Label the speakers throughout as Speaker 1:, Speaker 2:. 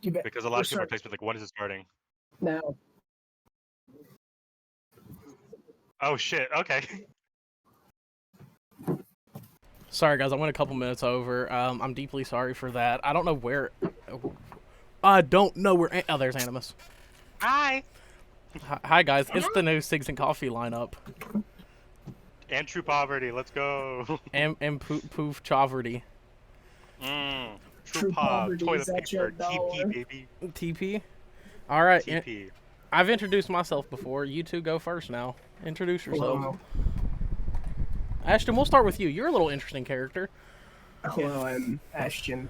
Speaker 1: Because a lot of people text me like, when is it starting?
Speaker 2: Now.
Speaker 1: Oh shit, okay.
Speaker 3: Sorry, guys, I went a couple minutes over. I'm deeply sorry for that. I don't know where... I don't know where... Oh, there's Animus.
Speaker 1: Hi!
Speaker 3: Hi, guys. It's the new Cigs and Coffee lineup.
Speaker 1: And True Poverty, let's go!
Speaker 3: And Poof Choverty.
Speaker 1: True Pop, toilet paper, TP, baby.
Speaker 3: TP? Alright,
Speaker 1: TP.
Speaker 3: I've introduced myself before. You two go first now. Introduce yourself.
Speaker 2: Hello.
Speaker 3: Ashton, we'll start with you. You're a little interesting character.
Speaker 2: Hello, I'm Asheton.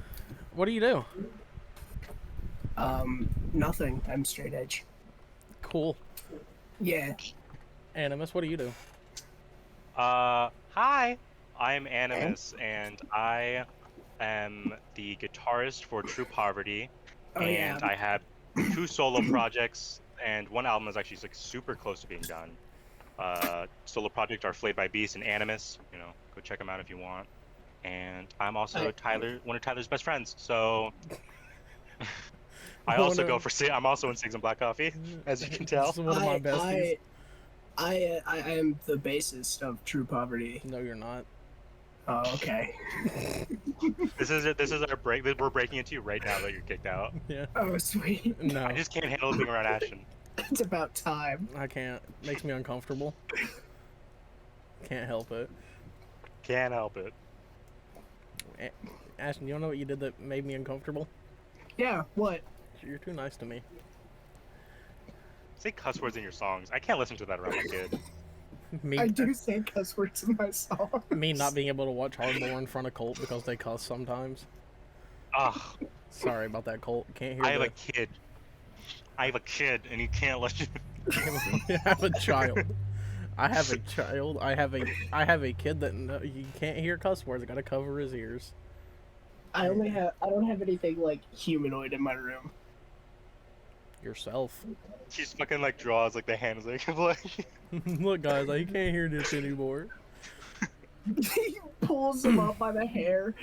Speaker 3: What do you do?
Speaker 2: Nothing. I'm straight edge.
Speaker 3: Cool.
Speaker 2: Yeah.
Speaker 3: Animus, what do you do?
Speaker 1: Hi! I'm Animus, and I am the guitarist for True Poverty, and I have 2 solo projects, and 1 album is actually like super close to being done. Solo projects are Flayed by Beast and Animus. You know, go check them out if you want. And I'm also one of Tyler's best friends. So I'm also in Cigs and Black Coffee, as you can tell.
Speaker 3: One of my besties.
Speaker 2: I am the bassist of True Poverty.
Speaker 3: No, you're not.
Speaker 2: Oh, okay.
Speaker 1: This is our break. We're breaking into you right now that you're kicked out.
Speaker 3: Yeah.
Speaker 2: Oh, sweet.
Speaker 3: No.
Speaker 1: I just can't handle being around Ashton.
Speaker 2: It's about time.
Speaker 3: I can't. Makes me uncomfortable. Can't help it.
Speaker 1: Can't help it.
Speaker 3: Ashton, you don't know what you did that made me uncomfortable?
Speaker 2: Yeah, what?
Speaker 3: You're too nice to me.
Speaker 1: Say cuss words in your songs. I can't listen to that around my kid.
Speaker 2: I do say cuss words in my songs.
Speaker 3: Me not being able to watch Hardmore in front of Colt because they cuss sometimes.
Speaker 1: Ugh.
Speaker 3: Sorry about that, Colt. Can't hear
Speaker 1: I have a kid, and you can't let you...
Speaker 3: I have a child. I have a child. I have a kid that he can't hear cuss words. I gotta cover his ears.
Speaker 2: I don't have anything like humanoid in my room.
Speaker 3: Yourself.
Speaker 1: She just fucking like draws like the hands like
Speaker 3: Look, guys, I can't hear this anymore.
Speaker 2: He pulls him up by the hair.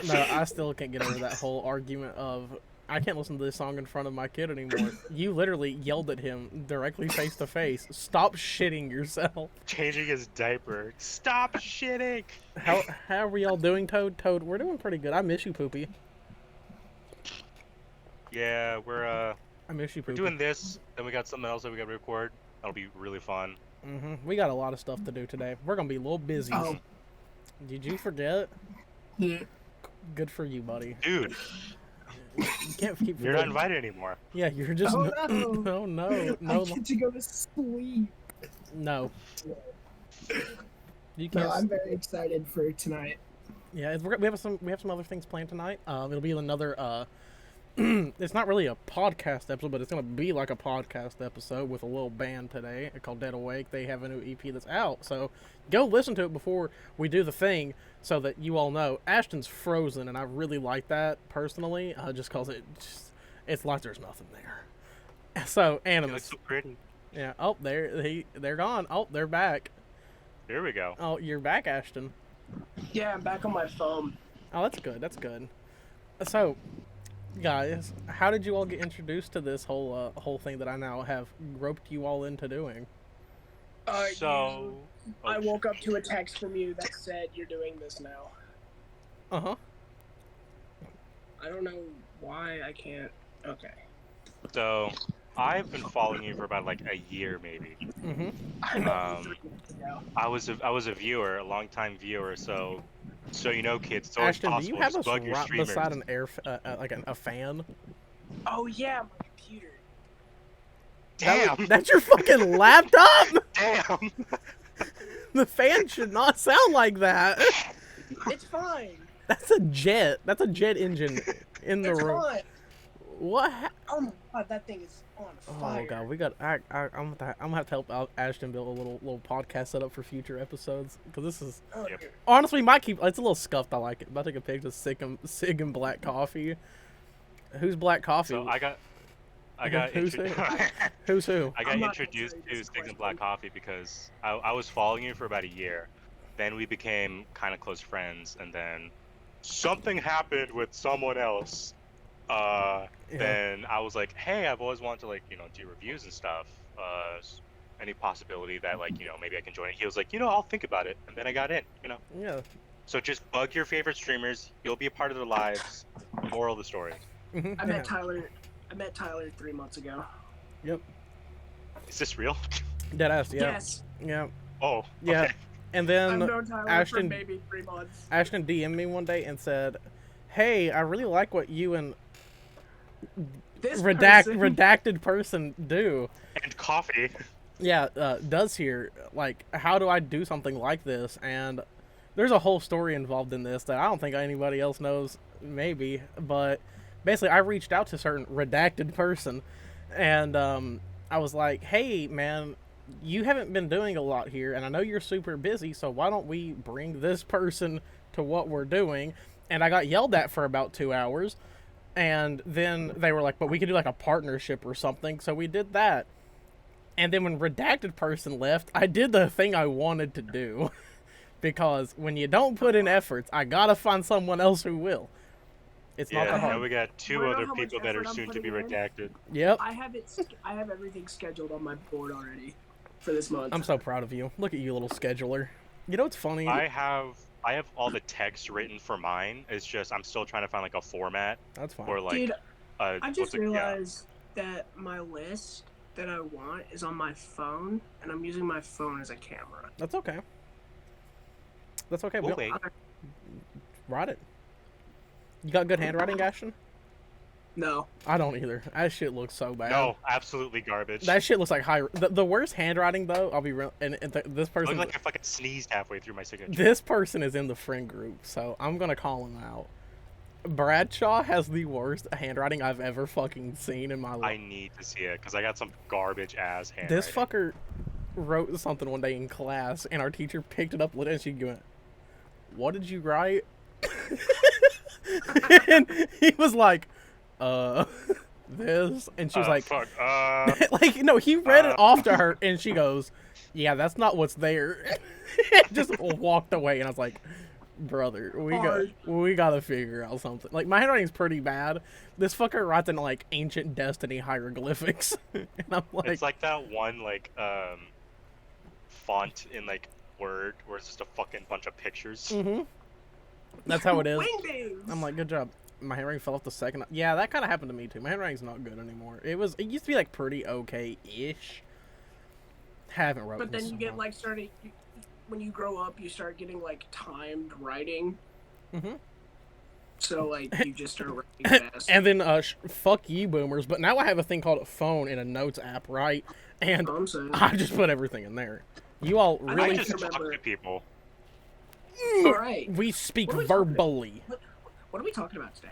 Speaker 3: No, I still can't get over that whole argument of I can't listen to this song in front of my kid anymore. You literally yelled at him directly face to face. Stop shitting yourself.
Speaker 1: Changing his diaper. Stop shitting.
Speaker 3: How are we all doing, Toad? Toad, we're doing pretty good. I miss you, Poopy.
Speaker 1: Yeah,
Speaker 3: I miss you, Poopy.
Speaker 1: We're doing this, then we got something else that we got to record. That'll be really fun.
Speaker 3: We got a lot of stuff to do today. We're gonna be a little busy.
Speaker 2: Oh.
Speaker 3: Did you forget?
Speaker 2: Yeah.
Speaker 3: Good for you, buddy.
Speaker 1: Dude.
Speaker 3: You can't keep.
Speaker 1: You're not invited anymore.
Speaker 3: Yeah, you're just.
Speaker 2: Oh,
Speaker 3: no, no.
Speaker 2: I get to go to sleep.
Speaker 3: No. You can't.
Speaker 2: No, I'm very excited for tonight.
Speaker 3: Yeah, we have some other things planned tonight. It'll be another. It's not really a podcast episode, but it's gonna be like a podcast episode with a little band today called Dead Awake. They have a new EP that's out, so go listen to it before we do the thing, so that you all know. Ashton's frozen, and I really like that personally, just cause it's like there's nothing there. So Animus.
Speaker 1: So pretty.
Speaker 3: Yeah. Oh, they're gone. Oh, they're back.
Speaker 1: There we go.
Speaker 3: Oh, you're back, Ashton.
Speaker 2: Yeah, I'm back on my phone.
Speaker 3: Oh, that's good. That's good. So, guys, how did you all get introduced to this whole thing that I now have roped you all into doing?
Speaker 2: I woke up to a text from you that said you're doing this now.
Speaker 3: Uh-huh.
Speaker 2: I don't know why I can't. Okay.
Speaker 1: So, I've been following you for about like a year, maybe. I was a viewer, a long-time viewer. So you know, kids, it's always
Speaker 3: Ashton,
Speaker 1: possible
Speaker 3: do you have
Speaker 1: to bug your
Speaker 3: us
Speaker 1: streamers.
Speaker 3: beside an a fan?
Speaker 2: Oh yeah, my computer.
Speaker 1: Damn.
Speaker 3: That's your fucking laptop.
Speaker 1: Damn.
Speaker 3: The fan should not sound like that.
Speaker 2: It's fine.
Speaker 3: That's a jet. That's a jet engine in the room.
Speaker 2: Fine.
Speaker 3: What?
Speaker 2: Oh my god, that thing is on fire.
Speaker 3: Oh god, we got. I'm gonna have to help out Ashton build a little podcast setup for future episodes, because this is honestly might keep. It's a little scuffed. I like it. I'm about to take a picture of Sig and Black Coffee. Who's Black Coffee?
Speaker 1: So I got
Speaker 3: Who's who?
Speaker 1: I got introduced to Cigs and Black Coffee because I was following you for about a year. Then we became kind of close friends, and then something happened with someone else, then I was like, hey, I've always wanted to like, do reviews and stuff. Any possibility that like, maybe I can join it? He was like, I'll think about it, and then I got in.
Speaker 3: Yeah.
Speaker 1: So just bug your favorite streamers. You'll be a part of their lives. Moral of the story.
Speaker 2: I met Tyler 3 months ago.
Speaker 3: Yep.
Speaker 1: Is this real?
Speaker 3: Deadass. Yeah.
Speaker 2: Yes.
Speaker 3: Yeah.
Speaker 1: Oh.
Speaker 3: Yeah.
Speaker 1: Okay.
Speaker 3: And
Speaker 2: I've
Speaker 3: then
Speaker 2: known Tyler for
Speaker 3: Ashton
Speaker 2: maybe 3 months.
Speaker 3: Ashton DM'd me one day and said, "Hey, I really like what you and
Speaker 2: This
Speaker 3: redacted person do."
Speaker 1: And coffee.
Speaker 3: Yeah, does here. Like, how do I do something like this? And there's a whole story involved in this that I don't think anybody else knows, maybe. But basically, I reached out to a certain redacted person, and I was like, hey, man, you haven't been doing a lot here, and I know you're super busy, so why don't we bring this person to what we're doing? And I got yelled at for about 2 hours, and then they were like, but we could do like a partnership or something, so we did that. And then when redacted person left, I did the thing I wanted to do. Because when you don't put in efforts, I gotta find someone else who will. It's not that hard.
Speaker 1: Yeah, we got two
Speaker 2: Wanna know
Speaker 1: other
Speaker 2: how much
Speaker 1: people that are
Speaker 2: effort I'm
Speaker 1: soon to be
Speaker 2: putting in?
Speaker 1: redacted.
Speaker 3: Yep.
Speaker 2: I have everything scheduled on my board already for this month.
Speaker 3: I'm so proud of you. Look at you, little scheduler. You know what's funny?
Speaker 1: I have all the text written for mine. It's just I'm still trying to find like a format
Speaker 3: That's fine.
Speaker 1: or like
Speaker 2: Dude, I
Speaker 1: what's
Speaker 2: just
Speaker 1: it- yeah.
Speaker 2: realized that my list that I want is on my phone, and I'm using my phone as a camera.
Speaker 3: That's okay. That's okay.
Speaker 1: We'll wait.
Speaker 3: Write it. You got good handwriting, Ashton?
Speaker 2: No.
Speaker 3: I don't either. That shit looks so bad.
Speaker 1: No, absolutely garbage.
Speaker 3: That shit looks like high. The worst handwriting, though, I'll be real. And this
Speaker 1: I
Speaker 3: person.
Speaker 1: look like I fucking sneezed halfway through my signature.
Speaker 3: This person is in the friend group, so I'm gonna call him out. Bradshaw has the worst handwriting I've ever fucking seen in my
Speaker 1: I
Speaker 3: life.
Speaker 1: need to see it because I got some garbage ass handwriting.
Speaker 3: This fucker wrote something one day in class, and our teacher picked it up, lit it, and she went, "What did you write?" And he was like, this," and she was like,
Speaker 1: fuck.
Speaker 3: like, no, he read it off to her, and she goes, "Yeah, that's not what's there." And just walked away, and I was like, brother, we gotta figure out something. Like, my handwriting's pretty bad. This fucker writes in like ancient Destiny hieroglyphics, and I'm like,
Speaker 1: It's like that one like font in like Word where it's just a fucking bunch of pictures.
Speaker 3: mm-hmm. That's how it is.
Speaker 2: Wingdings!
Speaker 3: I'm like, good job. My handwriting fell off the second. Yeah, that kind of happened to me too. My handwriting's not good anymore. It used to be like pretty okay-ish. Haven't wrote.
Speaker 2: But then
Speaker 3: in
Speaker 2: you
Speaker 3: so
Speaker 2: get
Speaker 3: long.
Speaker 2: like when you grow up, you start getting like timed writing.
Speaker 3: Mm-hmm.
Speaker 2: So like you just start writing fast.
Speaker 3: And then fuck you, boomers. But now I have a thing called a phone in a notes app, right? And
Speaker 2: I'm saying.
Speaker 3: I just put everything in there. You all
Speaker 2: I
Speaker 1: I
Speaker 3: really
Speaker 1: just talk
Speaker 2: remember-
Speaker 1: to people.
Speaker 2: All right.
Speaker 3: we speak
Speaker 2: What are we talking about?
Speaker 3: verbally.
Speaker 2: What are we talking about today?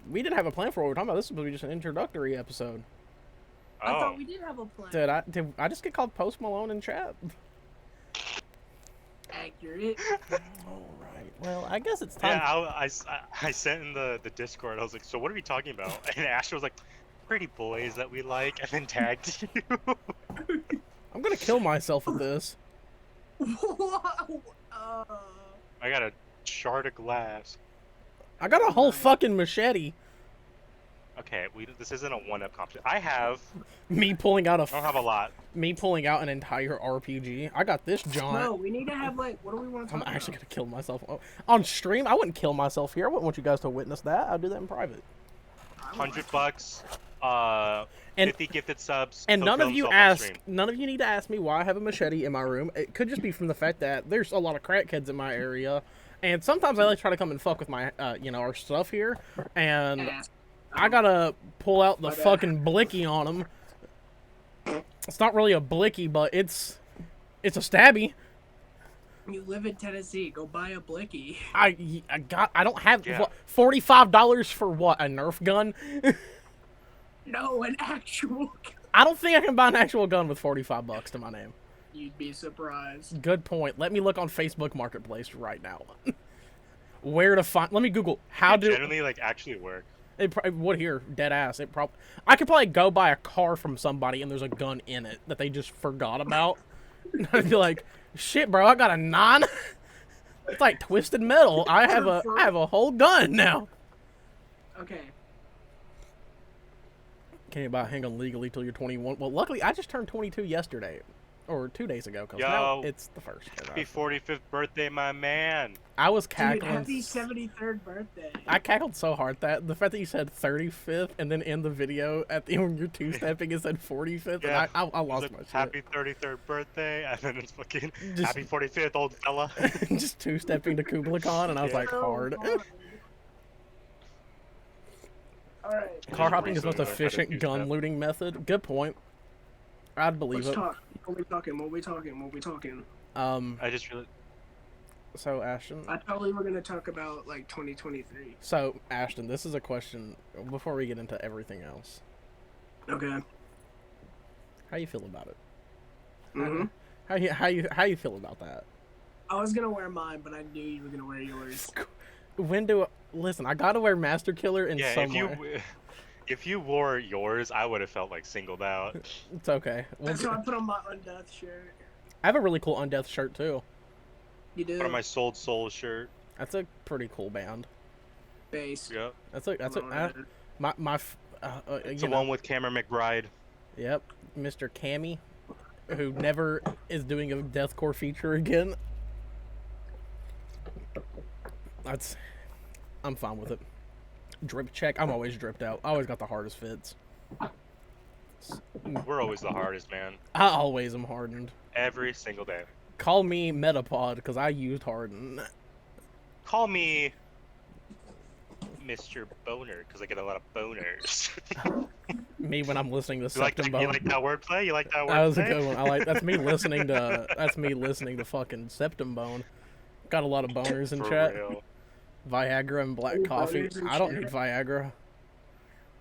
Speaker 3: We didn't have a plan for what we're talking about. This is supposed to be just an introductory episode.
Speaker 2: I
Speaker 1: Oh,
Speaker 2: thought we did have a plan.
Speaker 3: Did I just get called Post Malone in chat?
Speaker 2: Accurate.
Speaker 3: All right. Well, I guess it's time.
Speaker 1: yeah. I sent in the Discord. I was like, so what are we talking about? And Asher was like, pretty boys that we like, and then tagged you.
Speaker 3: I'm gonna kill myself with this.
Speaker 1: I got a shard of glass.
Speaker 3: I got a whole fucking machete.
Speaker 1: Okay, this isn't a one-up competition. I
Speaker 3: Me pulling out
Speaker 1: don't have a lot.
Speaker 3: me pulling out an entire RPG. I got this jaunt.
Speaker 2: No, we need to have like. What do we want to
Speaker 3: I'm
Speaker 2: talk
Speaker 3: actually
Speaker 2: about?
Speaker 3: gonna kill myself on stream. I wouldn't kill myself here. I wouldn't want you guys to witness that. I'd do that in private.
Speaker 1: $100.
Speaker 3: And
Speaker 1: 50 gifted subs.
Speaker 3: and
Speaker 1: he'll
Speaker 3: none
Speaker 1: kill
Speaker 3: of you
Speaker 1: himself on
Speaker 3: ask.
Speaker 1: stream.
Speaker 3: None of you need to ask me why I have a machete in my room. It could just be from the fact that there's a lot of crackheads in my area, and sometimes I like try to come and fuck with my our stuff here, and
Speaker 2: Ass.
Speaker 3: I gotta pull out the
Speaker 2: My bad.
Speaker 3: fucking blicky on them. It's not really a blicky, but it's a stabby.
Speaker 2: You live in Tennessee. Go buy a blicky.
Speaker 3: I don't have
Speaker 1: Yeah.
Speaker 3: what, $45 for what, a Nerf gun?
Speaker 2: No, an actual.
Speaker 3: I don't think I can buy an actual gun with $45 to my name.
Speaker 2: You'd be surprised.
Speaker 3: Good point. Let me look on Facebook Marketplace right now. Where to find? Let me Google how
Speaker 1: It
Speaker 3: do
Speaker 1: generally like actually work.
Speaker 3: it would here dead ass. It probably I could probably go buy a car from somebody and there's a gun in it that they just forgot about. And I'd be like, shit, bro, I got a 9. It's like Twisted Metal. I have a whole gun now.
Speaker 2: Okay.
Speaker 3: Can't you buy a handgun legally till you're 21? Well, luckily I just turned 22 yesterday, or 2 days ago. Cause now it's the first.
Speaker 1: Happy 45th birthday, my man.
Speaker 3: I was
Speaker 2: Dude,
Speaker 3: cackling.
Speaker 2: happy 73rd birthday.
Speaker 3: I cackled so hard that the fact that you said 35th and then in the video at the when you're two-stepping it said 45th,
Speaker 1: Yeah.
Speaker 3: and I lost my shit.
Speaker 1: Happy 33rd birthday, and then it's fucking
Speaker 3: Just-
Speaker 1: happy 45th, old fella.
Speaker 3: Just two-stepping to Kublai Khan, and I was like, hard.
Speaker 2: Alright.
Speaker 3: Car hopping is the most
Speaker 1: Learn how to
Speaker 3: efficient
Speaker 1: use
Speaker 3: gun
Speaker 1: that.
Speaker 3: looting method. Good point. I'd believe
Speaker 2: Let's
Speaker 3: it.
Speaker 2: talk. What we talking?
Speaker 1: I just really.
Speaker 3: So Ashton.
Speaker 2: I thought we were gonna talk about like 2023.
Speaker 3: So Ashton, this is a question before we get into everything else.
Speaker 2: Okay.
Speaker 3: How you feel about it?
Speaker 2: Mhm.
Speaker 3: How you feel about that?
Speaker 2: I was gonna wear mine, but I knew you were gonna wear yours.
Speaker 3: Listen? I gotta wear Master Killer in
Speaker 1: Yeah,
Speaker 3: some way.
Speaker 1: if you wore yours, I would have felt like singled out.
Speaker 3: It's okay.
Speaker 2: That's why I put on my Undeath shirt.
Speaker 3: I have a really cool Undeath shirt too.
Speaker 2: You do.
Speaker 1: Put on my Sold Soul shirt.
Speaker 3: That's a pretty cool band.
Speaker 2: Base.
Speaker 1: Yep.
Speaker 3: That's a
Speaker 2: Alright.
Speaker 1: It's the one with Cameron McBride.
Speaker 3: Yep, Mr. Cammy, who never is doing a deathcore feature again. I'm fine with it. Drip check. I'm always dripped out. I always got the hardest fits.
Speaker 1: We're always the hardest, man.
Speaker 3: I always am hardened.
Speaker 1: Every single day.
Speaker 3: Call me Metapod because I used harden.
Speaker 1: Call me Mr. Boner because I get a lot of boners.
Speaker 3: Me when I'm listening to
Speaker 1: you like
Speaker 3: Septum
Speaker 1: that, you
Speaker 3: Bone.
Speaker 1: like that wordplay? You like that wordplay?
Speaker 3: That was a good one. I like that's me listening to fucking Septum Bone. Got a lot of boners in
Speaker 1: For
Speaker 3: chat.
Speaker 1: real.
Speaker 3: Viagra and black
Speaker 2: Ooh,
Speaker 3: coffee.
Speaker 2: boners in
Speaker 3: I don't
Speaker 2: chat.
Speaker 3: need Viagra.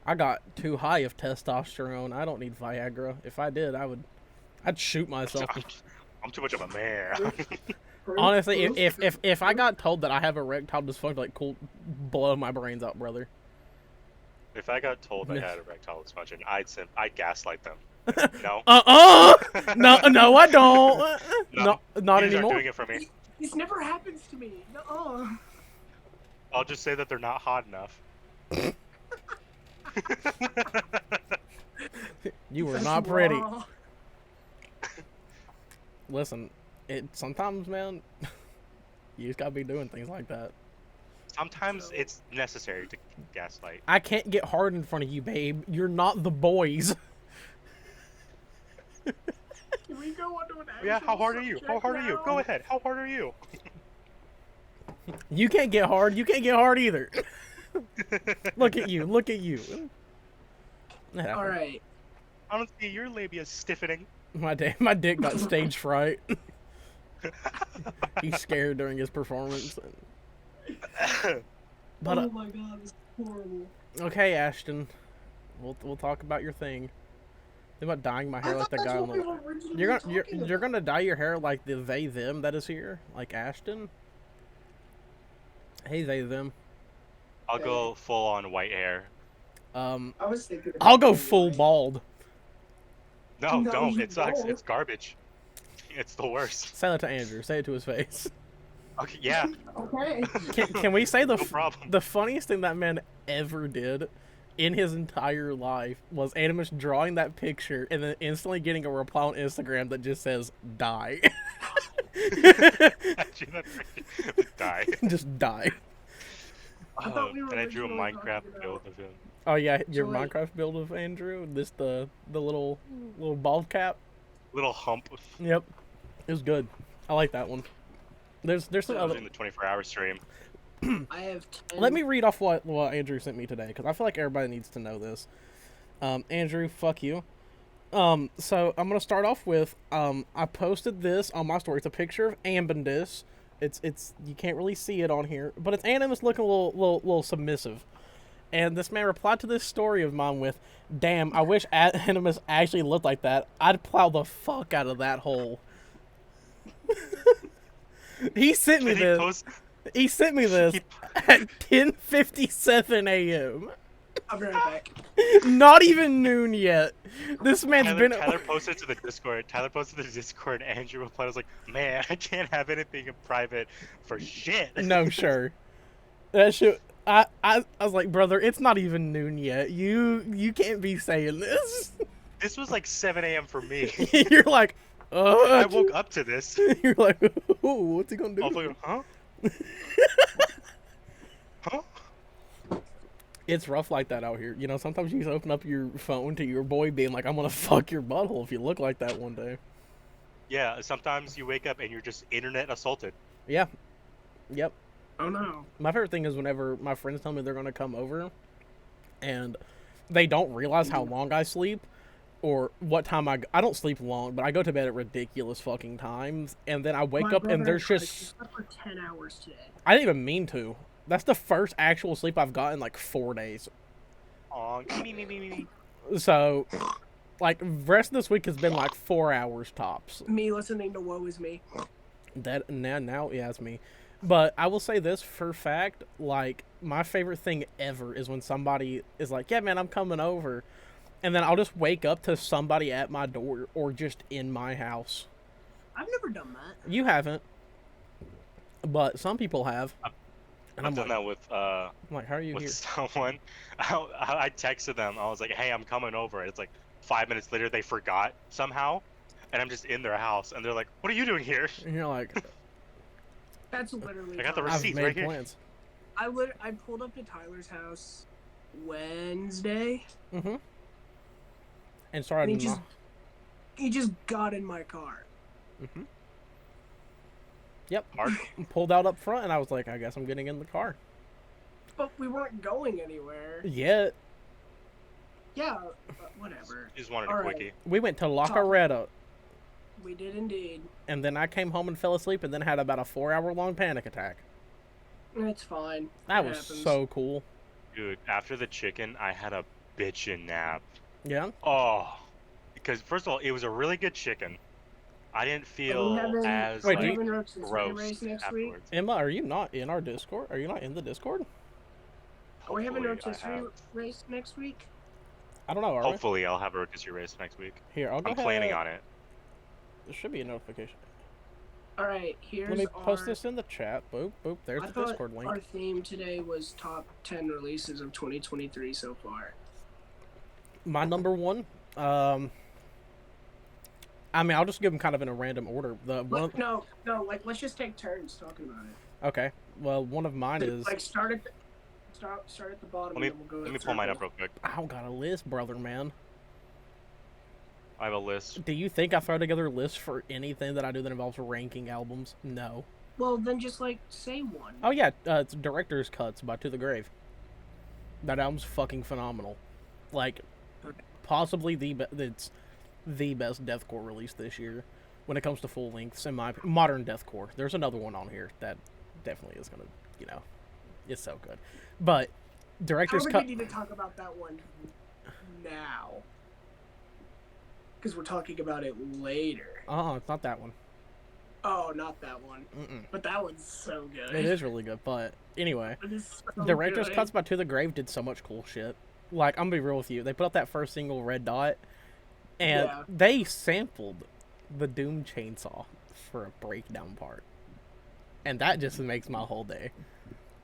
Speaker 3: I got too high of testosterone. I don't need Viagra. If I did, I'd shoot myself.
Speaker 1: I'm too much of a man.
Speaker 3: Honestly, if I got told that I have erectile dysfunction, like, cool, blow my brains out, brother.
Speaker 1: If I got told I had erectile dysfunction, I'd gaslight them. No.
Speaker 3: No, I don't.
Speaker 1: No,
Speaker 3: not
Speaker 1: you guys aren't
Speaker 3: anymore.
Speaker 1: doing it for me.
Speaker 2: This never happens to me. No.
Speaker 1: I'll just say that they're not hot enough.
Speaker 3: You were not pretty. Listen, sometimes, man, you just gotta be doing things like that.
Speaker 1: Sometimes it's necessary to gaslight.
Speaker 3: I can't get hard in front of you, babe. You're not the boys.
Speaker 2: Can we go on to an
Speaker 1: Yeah, how
Speaker 2: actual
Speaker 1: hard are you? How
Speaker 2: subject
Speaker 1: hard are you?
Speaker 2: now?
Speaker 1: Go ahead. How hard are you?
Speaker 3: You can't get hard. You can't get hard either. Look at you. Look at you.
Speaker 2: All right.
Speaker 1: Honestly, your labia is stiffening.
Speaker 3: My dick got stage fright. He's scared during his performance. But
Speaker 2: Oh my god, this is horrible.
Speaker 3: okay, Ashton, we'll talk about your thing. Think about dyeing my hair like the guy on the. You're gonna dye your hair like the they them that is here, like Ashton. Hey they them.
Speaker 1: I'll go full on white hair.
Speaker 2: I was thinking.
Speaker 3: I'll go full bald.
Speaker 1: No,
Speaker 2: No,
Speaker 1: don't.
Speaker 2: you
Speaker 1: It sucks.
Speaker 2: won't.
Speaker 1: It's garbage. It's the worst.
Speaker 3: Say that to Andrew. Say it to his face.
Speaker 1: Okay, yeah,
Speaker 2: Okay.
Speaker 3: Can we say
Speaker 1: no problem.
Speaker 3: the funniest thing that man ever did in his entire life was Animus drawing that picture and then instantly getting a reply on Instagram that just says die.
Speaker 1: Actually, that's pretty- die.
Speaker 3: Just die.
Speaker 2: I thought we were
Speaker 1: And I drew a
Speaker 2: originally
Speaker 1: Minecraft
Speaker 2: talking
Speaker 1: build of him.
Speaker 3: Oh yeah, your
Speaker 2: So, like-
Speaker 3: Minecraft build of Andrew. This the little bald cap.
Speaker 1: Little hump.
Speaker 3: Yep, it was good. I like that one. There's some
Speaker 1: I was
Speaker 3: other.
Speaker 1: in the 24-hour stream.
Speaker 2: I have 10.
Speaker 3: Let me read off what Andrew sent me today because I feel like everybody needs to know this. Andrew, fuck you. So I'm gonna start off with I posted this on my story. It's a picture of Ambindus. It's you can't really see it on here, but it's Animus looking a little submissive. And this man replied to this story of mine with, "Damn, I wish Animus actually looked like that. I'd plow the fuck out of that hole." He sent me this. He sent me this at 10:57 a.m.
Speaker 2: I'll be right back.
Speaker 3: Not even noon yet. This man's
Speaker 1: Tyler,
Speaker 3: been.
Speaker 1: Tyler posted to the Discord. Tyler posted to the Discord, and Andrew replied, "I was like, man, I can't have anything in private for shit."
Speaker 3: No, sure. That shit. I was like, brother, it's not even noon yet. You can't be saying this.
Speaker 1: This was like 7 a.m. for me.
Speaker 3: You're like,
Speaker 1: I woke up to this.
Speaker 3: You're like, oh, what's he gonna do?
Speaker 1: I was like, huh? Huh?
Speaker 3: It's rough like that out here. You know, sometimes you just open up your phone to your boy being like, I'm gonna fuck your butthole if you look like that one day.
Speaker 1: Yeah, sometimes you wake up and you're just internet assaulted.
Speaker 3: Yeah. Yep.
Speaker 2: Oh no.
Speaker 3: My favorite thing is whenever my friends tell me they're gonna come over and they don't realize how long I sleep or what time I don't sleep long, but I go to bed at ridiculous fucking times, and then I wake
Speaker 2: My
Speaker 3: up and
Speaker 2: brother
Speaker 3: there's
Speaker 2: tried-
Speaker 3: just...
Speaker 2: He slept for 10 hours today.
Speaker 3: I didn't even mean to. That's the first actual sleep I've gotten in like 4 days.
Speaker 1: Aw, me.
Speaker 3: So, like, rest of this week has been like 4 hours tops.
Speaker 2: Me listening to Woe Is Me.
Speaker 3: That now, yeah, it's me. But I will say this for fact, like, my favorite thing ever is when somebody is like, yeah, man, I'm coming over. And then I'll just wake up to somebody at my door or just in my house.
Speaker 2: I've never done that.
Speaker 3: You haven't. But some people have. And
Speaker 1: I've done that with
Speaker 3: I'm like, how are you
Speaker 1: with
Speaker 3: here?
Speaker 1: someone. I texted them. I was like, hey, I'm coming over. It's like 5 minutes later they forgot somehow, and I'm just in their house, and they're like, what are you doing here?
Speaker 3: And you're like,
Speaker 2: That's literally.
Speaker 1: I got the
Speaker 2: how-
Speaker 3: I've
Speaker 1: receipts
Speaker 3: made
Speaker 1: right here.
Speaker 3: plans.
Speaker 2: I pulled up to Tyler's house Wednesday.
Speaker 3: Mm-hmm. And
Speaker 2: And
Speaker 3: started
Speaker 2: he just got in my car.
Speaker 3: Mm-hmm. Yep.
Speaker 1: Mark?
Speaker 3: Pulled out up front, and I was like, I guess I'm getting in the car.
Speaker 2: But we weren't going anywhere.
Speaker 3: Yeah.
Speaker 2: Yeah, whatever.
Speaker 1: He just wanted a
Speaker 2: All right.
Speaker 1: quickie.
Speaker 3: We went to La Carreta,
Speaker 2: We did indeed.
Speaker 3: and then I came home and fell asleep, and then had about a 4-hour-long panic attack.
Speaker 2: It's fine.
Speaker 3: That
Speaker 2: It
Speaker 3: was
Speaker 2: happens.
Speaker 3: so cool.
Speaker 1: Dude, after the chicken, I had a bitchin' nap.
Speaker 3: Yeah.
Speaker 1: Oh, because first of all, it was a really good chicken. I didn't feel as
Speaker 3: Wait,
Speaker 1: like,
Speaker 3: do you-
Speaker 2: having rotisserie
Speaker 1: gross
Speaker 2: race next week?
Speaker 1: afterwards.
Speaker 3: Emma, are you not in our Discord? Are you not in the Discord?
Speaker 2: Are we having a
Speaker 1: Hopefully I
Speaker 2: rotisserie
Speaker 1: have-
Speaker 2: race next week?
Speaker 3: I don't know. Are
Speaker 1: Hopefully, I'll have a rotisserie race next week.
Speaker 3: we? Here, I'll go
Speaker 1: I'm
Speaker 3: ahead.
Speaker 1: planning on it.
Speaker 3: There should be a notification.
Speaker 2: All right, here's
Speaker 3: Let me post
Speaker 2: our,
Speaker 3: this in the chat. Boop, boop. There's
Speaker 2: I
Speaker 3: the
Speaker 2: thought
Speaker 3: Discord link.
Speaker 2: our theme today was top 10 releases of 2023 so far.
Speaker 3: My number one. I mean, I'll just give them kind of in a random order. The one.
Speaker 2: But, no, like let's just take turns talking about it.
Speaker 3: Okay. Well, one of mine is.
Speaker 2: Like start at the bottom.
Speaker 1: Let me
Speaker 2: and then we'll go
Speaker 1: let
Speaker 2: in
Speaker 1: me pull mine up
Speaker 2: circle.
Speaker 1: real quick.
Speaker 3: I got a list, brother, man.
Speaker 1: I have a list.
Speaker 3: Do you think I throw together lists for anything that I do that involves ranking albums? No.
Speaker 2: Well, then just like say one.
Speaker 3: Oh yeah, it's Director's Cuts by To The Grave. That album's fucking phenomenal. Like, possibly it's the best deathcore release this year when it comes to full lengths in my modern deathcore. There's another one on here that definitely is gonna, it's so good. But Director's
Speaker 2: How
Speaker 3: Cut.
Speaker 2: we need to talk about that one now? Because we're talking about it later.
Speaker 3: It's not that one.
Speaker 2: Oh, not that one.
Speaker 3: Mm-mm.
Speaker 2: But that one's so good.
Speaker 3: It is really good. But anyway,
Speaker 2: It is so
Speaker 3: Director's
Speaker 2: good.
Speaker 3: Cuts by To The Grave did so much cool shit. Like, I'm gonna be real with you. They put up that first single, Red Dot, and
Speaker 2: Yeah.
Speaker 3: they sampled the Doom chainsaw for a breakdown part. And that just makes my whole day.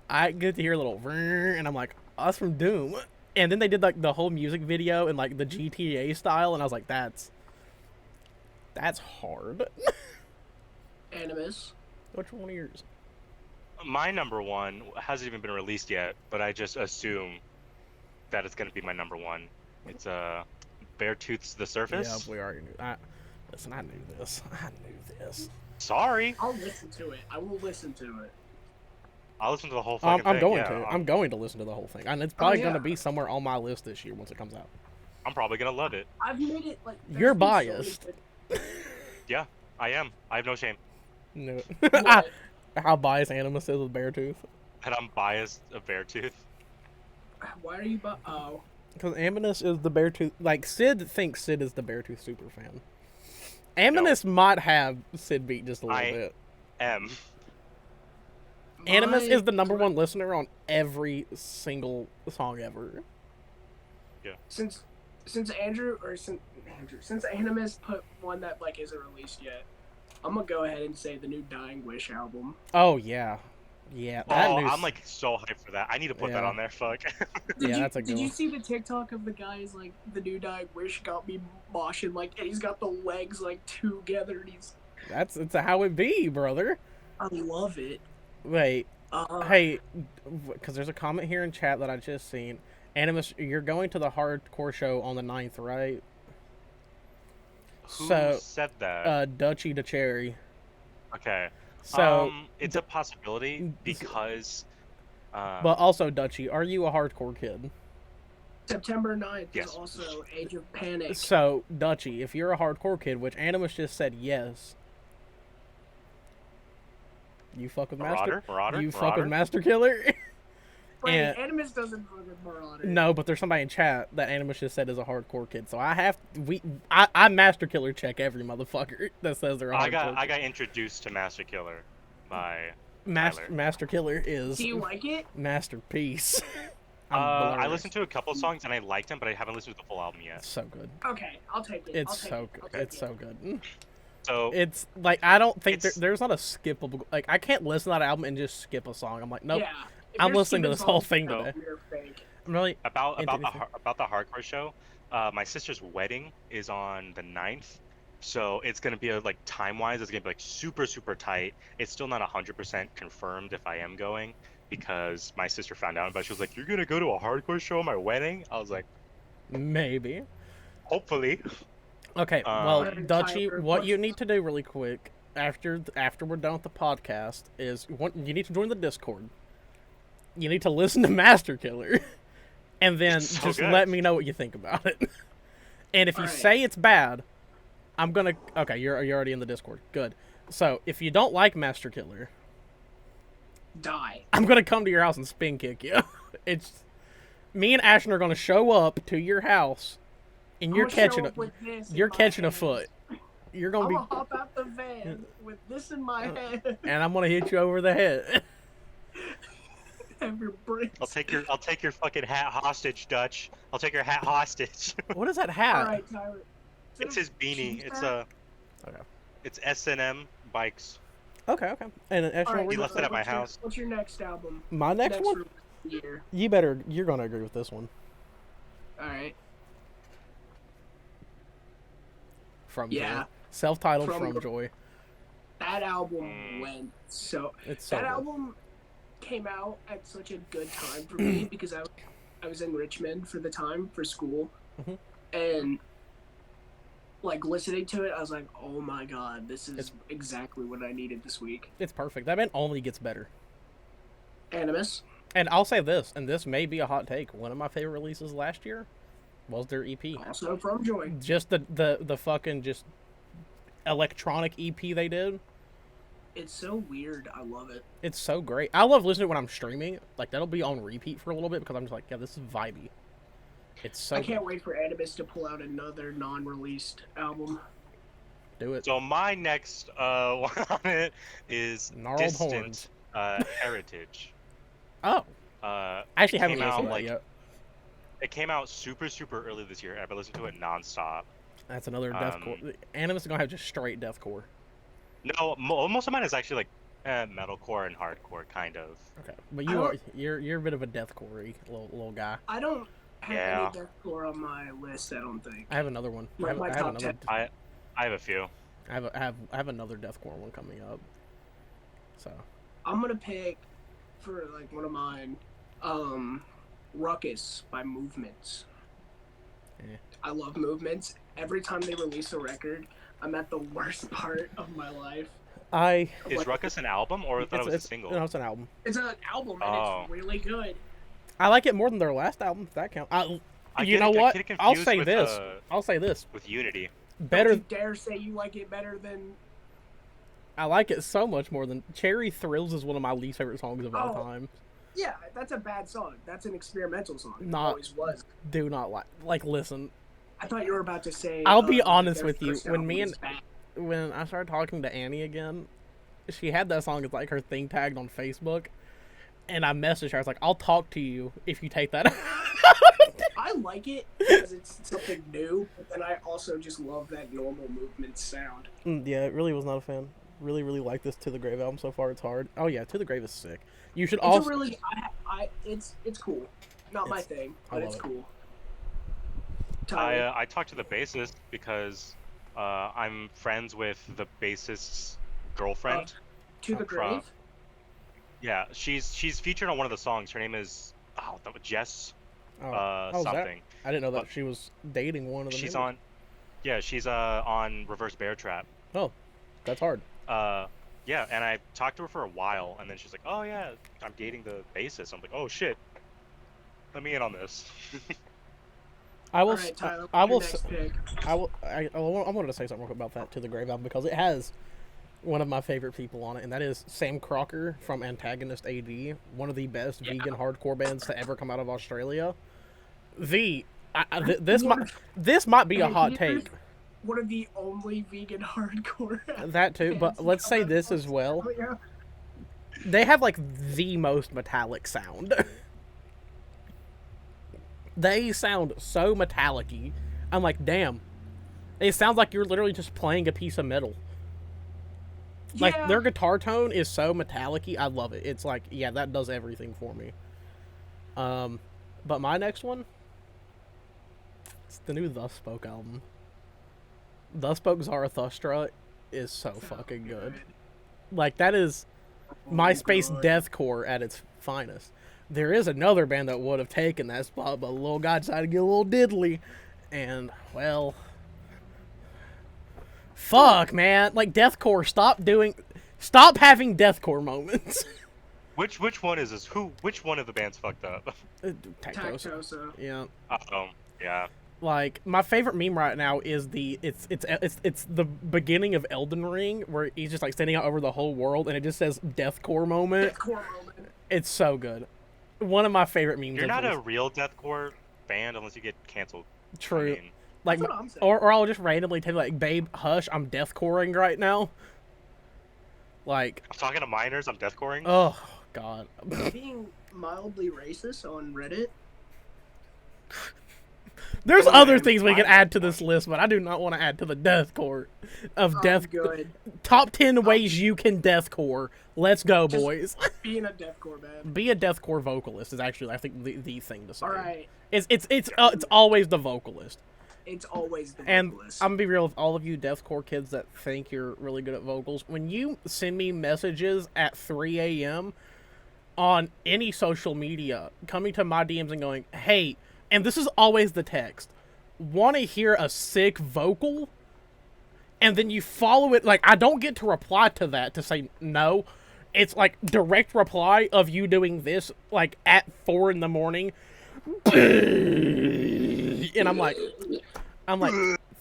Speaker 3: I get to hear a little vrrr, and I'm like, oh, that's from Doom. And then they did like the whole music video in like the GTA style, and I was like, that's hard.
Speaker 2: Animus.
Speaker 3: Which one of yours?
Speaker 1: My number one hasn't even been released yet, but I just assume that it's gonna be my number one. It's Beartooth's The Surface.
Speaker 3: Yeah, we already knew. Listen, I knew this. I knew this.
Speaker 1: Sorry,
Speaker 2: I'll listen to it. I will listen to it.
Speaker 1: I'll listen to the whole fucking
Speaker 3: I'm
Speaker 1: thing.
Speaker 3: going
Speaker 1: yeah,
Speaker 3: to. I'm going to listen to the whole thing, and it's probably going to be somewhere on my list this year once it comes out.
Speaker 1: I'm probably gonna love it.
Speaker 2: I've made it like. there's
Speaker 3: You're
Speaker 2: been so many
Speaker 3: biased.
Speaker 2: good-
Speaker 1: Yeah, I am. I have no shame.
Speaker 3: No.
Speaker 2: What?
Speaker 3: How biased Animus is with Beartooth.
Speaker 1: And I'm biased of Beartooth.
Speaker 2: Why are you? Oh.
Speaker 3: Because Animus is the Beartooth. Like, Sid thinks Sid is the Beartooth super fan. Animus might have Sid beat just a little bit.
Speaker 1: M.
Speaker 3: Animus
Speaker 2: My-
Speaker 3: is the number one listener on every single song ever.
Speaker 1: Yeah.
Speaker 2: Since Animus put one that like isn't released yet, I'm gonna go ahead and say the new Dying Wish album.
Speaker 3: Oh yeah, yeah.
Speaker 1: I'm like so hyped for that. I need to put that
Speaker 3: Yeah.
Speaker 1: on there. Fuck.
Speaker 3: That's a good
Speaker 2: Did you
Speaker 3: one.
Speaker 2: see the TikTok of the guys like the new Dying Wish got me moshing like, and he's got the legs like together and he's.
Speaker 3: It's how it be, brother.
Speaker 2: I love it.
Speaker 3: Wait, hey, because there's a comment here in chat that I just seen. Animus, you're going to the hardcore show on the 9th, right?
Speaker 1: Who
Speaker 3: So,
Speaker 1: said that?
Speaker 3: Dutchy to Cherry.
Speaker 1: Okay.
Speaker 3: So,
Speaker 1: it's a possibility because.
Speaker 3: but also Dutchy, are you a hardcore kid?
Speaker 2: September 9th
Speaker 1: Yes.
Speaker 2: is also Age of Panic.
Speaker 3: So, Dutchy, if you're a hardcore kid, which Animus just said yes, you fuck with Master. You fuck with Master Killer.
Speaker 2: Wait,
Speaker 3: and-
Speaker 2: Animus doesn't fuck with Marauder.
Speaker 3: No, but there's somebody in chat that Animus just said is a hardcore kid. So I Master Killer check every motherfucker that says they're a hardcore.
Speaker 1: I got introduced to Master Killer by
Speaker 3: Master Killer is.
Speaker 2: Do you like it?
Speaker 3: Masterpiece.
Speaker 1: I listened to a couple songs and I liked them, but I haven't listened to the full album yet.
Speaker 3: It's so good.
Speaker 2: Okay, I'll take it.
Speaker 3: It's so good. It's so good.
Speaker 1: So
Speaker 3: it's like I don't think there's not a skippable. Like I can't listen to that album and just skip a song. I'm like, nope.
Speaker 2: Yeah.
Speaker 3: I'm listening to this whole thing
Speaker 1: No.
Speaker 3: today.
Speaker 2: You're fake.
Speaker 3: I'm really
Speaker 1: about the hardcore show. My sister's wedding is on the 9th, so it's gonna be like time-wise, it's gonna be like super tight. It's still not 100% confirmed if I am going because my sister found out about it. She was like, "You're gonna go to a hardcore show at my wedding?" I was like,
Speaker 3: maybe.
Speaker 1: "Hopefully."
Speaker 3: Okay, well,
Speaker 2: Tyler,
Speaker 3: Dutchy, what
Speaker 2: what's-
Speaker 3: you need to do really quick after we're done with the podcast is you need to join the Discord. You need to listen to Master Killer, and then
Speaker 1: It's so
Speaker 3: just
Speaker 1: good.
Speaker 3: let me know what you think about it. And if you
Speaker 2: Alright.
Speaker 3: say it's bad, I'm gonna. Okay, you're already in the Discord. Good. So if you don't like Master Killer,
Speaker 2: Die.
Speaker 3: I'm gonna come to your house and spin kick you. It's me and Ashton are gonna show up to your house, and you're
Speaker 2: I'ma show
Speaker 3: catching
Speaker 2: up with this in
Speaker 3: you're
Speaker 2: my
Speaker 3: catching a
Speaker 2: hand.
Speaker 3: foot. You're gonna
Speaker 2: I'm
Speaker 3: be,
Speaker 2: gonna hop out the van with this in my hand.
Speaker 3: and I'm gonna hit you over the head.
Speaker 2: Have your brains.
Speaker 1: I'll take your fucking hat hostage, Dutch. I'll take your hat hostage.
Speaker 3: What is that hat?
Speaker 2: All right, Tyler.
Speaker 1: It's his beanie.
Speaker 2: Choose
Speaker 1: It's
Speaker 2: that.
Speaker 3: Okay.
Speaker 1: it's S&M bikes.
Speaker 3: Okay. And an extra
Speaker 2: All right,
Speaker 3: one.
Speaker 1: He left it at my
Speaker 2: what's your-
Speaker 1: house.
Speaker 2: What's your next album?
Speaker 3: My next one?
Speaker 2: Year.
Speaker 3: You're gonna agree with this one.
Speaker 2: All right.
Speaker 3: From
Speaker 2: Yeah.
Speaker 3: Joy. Self-titled
Speaker 2: From
Speaker 3: From Joy.
Speaker 2: That album
Speaker 1: Mm.
Speaker 2: went so.
Speaker 3: It's so
Speaker 2: That
Speaker 3: good.
Speaker 2: album came out at such a good time for me because I was in Richmond for the time for school,
Speaker 3: Mhm.
Speaker 2: and like listening to it, I was like, "Oh my god, this is
Speaker 3: It's-
Speaker 2: exactly what I needed this week."
Speaker 3: It's perfect. That band only gets better.
Speaker 2: Animus.
Speaker 3: And I'll say this, and this may be a hot take. One of my favorite releases last year was their EP.
Speaker 2: Also from Joy.
Speaker 3: Just the fucking just electronic EP they did.
Speaker 2: It's so weird. I love it.
Speaker 3: It's so great. I love listening to it when I'm streaming. Like that'll be on repeat for a little bit because I'm just like, yeah, this is vibey. It's so
Speaker 2: I can't wait for Animus to pull out another non-released album.
Speaker 3: do it.
Speaker 1: So my next one on it is
Speaker 3: Gnarled
Speaker 1: Distant
Speaker 3: Horns.
Speaker 1: Heritage.
Speaker 3: Oh,
Speaker 1: I
Speaker 3: I actually haven't
Speaker 1: came
Speaker 3: listened
Speaker 1: out
Speaker 3: to that
Speaker 1: like
Speaker 3: yet.
Speaker 1: it came out super early this year. I've been listening to it nonstop.
Speaker 3: That's another deathcore. Animus is gonna have just straight deathcore.
Speaker 1: No, most of mine is actually like metalcore and hardcore kind of.
Speaker 3: Okay, but
Speaker 2: I
Speaker 3: you're a bit of a deathcore little guy.
Speaker 2: I don't have
Speaker 1: Yeah.
Speaker 2: any deathcore on my list. I don't think.
Speaker 3: I have another one.
Speaker 2: Like
Speaker 3: I
Speaker 2: my
Speaker 3: have
Speaker 2: top
Speaker 3: another.
Speaker 2: 10.
Speaker 1: I have a few.
Speaker 3: I have another deathcore one coming up. So
Speaker 2: I'm gonna pick for like one of mine, Ruckus by Movements.
Speaker 3: Eh.
Speaker 2: I love Movements. Every time they release a record, I'm at the worst part of my life.
Speaker 1: Is
Speaker 2: Like-
Speaker 1: Ruckus an album or I thought it was a single?
Speaker 3: No, it's an album.
Speaker 2: It's an album and
Speaker 1: Oh.
Speaker 2: it's really good.
Speaker 3: I like it more than their last album. If that counts.
Speaker 1: I
Speaker 3: You
Speaker 1: get-
Speaker 3: know
Speaker 1: I
Speaker 3: what?
Speaker 1: get it
Speaker 3: I'll
Speaker 1: confused
Speaker 3: say
Speaker 1: with,
Speaker 3: this. I'll say this.
Speaker 1: with Unity.
Speaker 3: Better.
Speaker 2: Don't you dare say you like it better than.
Speaker 3: I like it so much more than Cherry Thrills is one of my least favorite songs of all
Speaker 2: Oh.
Speaker 3: time.
Speaker 2: Yeah, that's a bad song. That's an experimental song. It
Speaker 3: Not-
Speaker 2: always was.
Speaker 3: Do not like listen.
Speaker 2: I thought you were about to say.
Speaker 3: I'll be honest
Speaker 2: their
Speaker 3: with you,
Speaker 2: first
Speaker 3: when
Speaker 2: album
Speaker 3: me
Speaker 2: was
Speaker 3: and-
Speaker 2: bad.
Speaker 3: When I started talking to Annie again, she had that song as like her thing tagged on Facebook, and I messaged her. I was like, "I'll talk to you if you take that."
Speaker 2: I like it because it's something new, but then I also just love that normal movement sound.
Speaker 3: Yeah, really was not a fan. Really like this To the Grave album so far. It's hard. Oh yeah, To the Grave is sick. You should
Speaker 2: It's
Speaker 3: also.
Speaker 2: a really, it's cool. Not my thing,
Speaker 3: I
Speaker 2: but
Speaker 3: love
Speaker 2: it's
Speaker 3: it.
Speaker 2: cool. Tyler.
Speaker 1: I talked to the bassist because I'm friends with the bassist's girlfriend.
Speaker 2: To the
Speaker 1: from-
Speaker 2: Grave?
Speaker 1: Yeah, she's featured on one of the songs. Her name is Jess something.
Speaker 3: I didn't know that she was dating one of the.
Speaker 1: She's
Speaker 3: members.
Speaker 1: on. Yeah, she's on Reverse Bear Trap.
Speaker 3: Oh, that's hard.
Speaker 1: Yeah, and I talked to her for a while, and then she's like, "Oh yeah, I'm dating the bassist." I'm like, "Oh shit, let me in on this."
Speaker 3: I will.
Speaker 2: All right, Tyler,
Speaker 3: I will.
Speaker 2: your next pick.
Speaker 3: I wanted to say something real quick about that To the Grave album because it has one of my favorite people on it, and that is Sam Crocker from Antagonist AD, one of the best vegan hardcore bands to ever come out of Australia. This might be a hot take.
Speaker 2: One of the only vegan hardcore.
Speaker 3: That too, but let's say this as well.
Speaker 2: Yeah.
Speaker 3: They have like the most metallic sound. They sound so metallic-y. I'm like, damn. It sounds like you're literally just playing a piece of metal. Like,
Speaker 2: Yeah.
Speaker 3: their guitar tone is so metallic-y. I love it. It's like, yeah, that does everything for me. But my next one, it's the new Thus Spoke album. Thus Spoke Zarathustra is so fucking good. Like, that is MySpace deathcore at its finest. There is another band that would have taken that spot, but the little guy decided to get a little diddly. And, well... Fuck, man. Like, deathcore, stop having deathcore moments.
Speaker 1: Which one is this? Which one of the bands fucked up?
Speaker 3: Tactosa. Yeah.
Speaker 1: Yeah.
Speaker 3: Like, my favorite meme right now is it's the beginning of Elden Ring, where he's just, like, standing out over the whole world, and it just says deathcore moment.
Speaker 2: Deathcore moment.
Speaker 3: It's so good. One of my favorite memes.
Speaker 1: You're not a real deathcore band unless you get canceled.
Speaker 3: True.
Speaker 1: I mean,
Speaker 3: like,
Speaker 2: That's what I'm saying.
Speaker 3: or I'll just randomly tell you, like, babe, hush, I'm deathcoring right now. Like,
Speaker 1: I'm talking to minors. I'm deathcoring.
Speaker 3: oh god.
Speaker 2: Being mildly racist on Reddit.
Speaker 3: There's
Speaker 2: Oh,
Speaker 3: other
Speaker 2: man,
Speaker 3: things we can add to this list, but I do not want to add to the deathcore of death.
Speaker 2: Good.
Speaker 3: Top 10 ways you can deathcore. Let's go,
Speaker 2: Just-
Speaker 3: boys.
Speaker 2: Being a deathcore band.
Speaker 3: Be a deathcore vocalist is actually, I think, the thing to say.
Speaker 2: All right.
Speaker 3: It's always the vocalist.
Speaker 2: It's always the
Speaker 3: And
Speaker 2: vocalist.
Speaker 3: I'm gonna be real with all of you deathcore kids that think you're really good at vocals. When you send me messages at 3 a.m. on any social media, coming to my DMs and going, hey, and this is always the text, want to hear a sick vocal? And then you follow it, like, I don't get to reply to that to say no. It's like direct reply of you doing this, like, at 4 in the morning. And I'm like,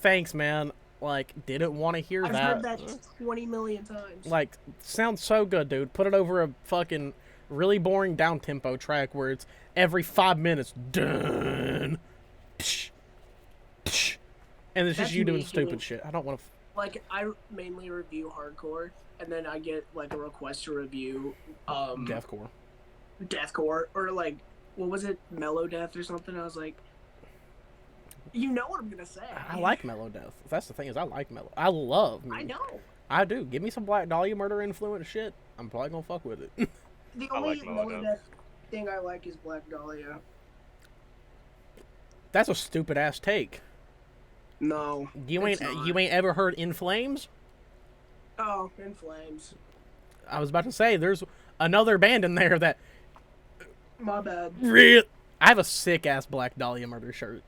Speaker 3: thanks, man. Like, didn't want to hear
Speaker 2: I've
Speaker 3: that.
Speaker 2: heard that 20 million times.
Speaker 3: Like, sounds so good, dude. Put it over a fucking really boring down-tempo track where it's every 5 minutes. Dun, tsh, tsh, and it's just
Speaker 2: That's
Speaker 3: you doing
Speaker 2: me
Speaker 3: stupid
Speaker 2: doing-
Speaker 3: shit. I don't want to...
Speaker 2: Like, I mainly review hardcore, and then I get, like, a request to review,
Speaker 3: Deathcore.
Speaker 2: deathcore, or, like, what was it? Mellow Death or something? I was like, you know what I'm gonna say.
Speaker 3: I like Mellow Death. That's the thing is I like Mellow. I love...
Speaker 2: I know.
Speaker 3: I do. Give me some Black Dahlia Murder influence shit. I'm probably gonna fuck with it.
Speaker 2: The
Speaker 1: I
Speaker 2: only
Speaker 1: like Mellow
Speaker 2: Mellow
Speaker 1: Death.
Speaker 2: Death thing I like is Black Dahlia.
Speaker 3: That's a stupid-ass take.
Speaker 2: No.
Speaker 3: You
Speaker 2: it's
Speaker 3: ain't
Speaker 2: not.
Speaker 3: ever heard In Flames?
Speaker 2: Oh, In Flames.
Speaker 3: I was about to say, there's another band in there that...
Speaker 2: My bad.
Speaker 3: I have a sick-ass Black Dahlia Murder shirt.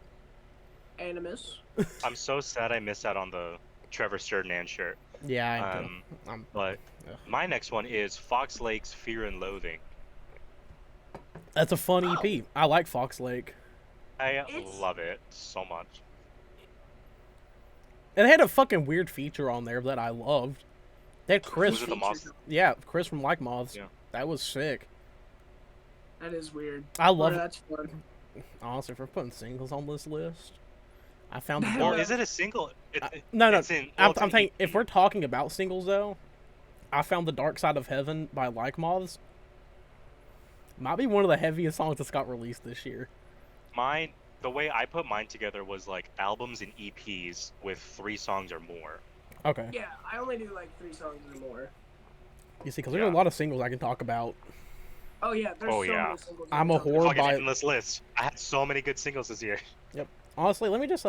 Speaker 2: Animus.
Speaker 1: I'm so sad I missed out on the Trevor Ferdinand shirt.
Speaker 3: Yeah,
Speaker 1: But
Speaker 3: Ugh.
Speaker 1: my next one is Fox Lake's Fear and Loathing.
Speaker 3: that's a fun EP. I like Fox Lake.
Speaker 1: I
Speaker 2: It's-
Speaker 1: love it so much.
Speaker 3: And they had a fucking weird feature on there that I loved. They had Chris.
Speaker 1: Was it the Moss?
Speaker 3: Yeah, Chris from Like Moths.
Speaker 1: Yeah.
Speaker 3: That was sick.
Speaker 2: That is weird.
Speaker 3: I love
Speaker 2: Or
Speaker 3: it.
Speaker 2: that's fun.
Speaker 3: Honestly, if we're putting singles on this list, I found the
Speaker 1: Well,
Speaker 3: dark...
Speaker 1: is it a single?
Speaker 3: No,
Speaker 1: it's in,
Speaker 3: I'm
Speaker 1: well, it's an
Speaker 3: thinking,
Speaker 1: EP.
Speaker 3: if we're talking about singles, though, I found The Dark Side of Heaven by Like Moths. Might be one of the heaviest songs that's got released this year.
Speaker 1: The the way I put mine together was like albums and EPs with 3 songs or more.
Speaker 3: Okay.
Speaker 2: Yeah, I only do like 3 songs or more.
Speaker 3: You see, because there's a lot of singles I can talk about.
Speaker 2: Oh yeah, there's so many singles.
Speaker 3: I'm a whore
Speaker 1: Fucking
Speaker 3: by
Speaker 1: endless list. I had so many good singles this year.
Speaker 3: Yep. Honestly, let me just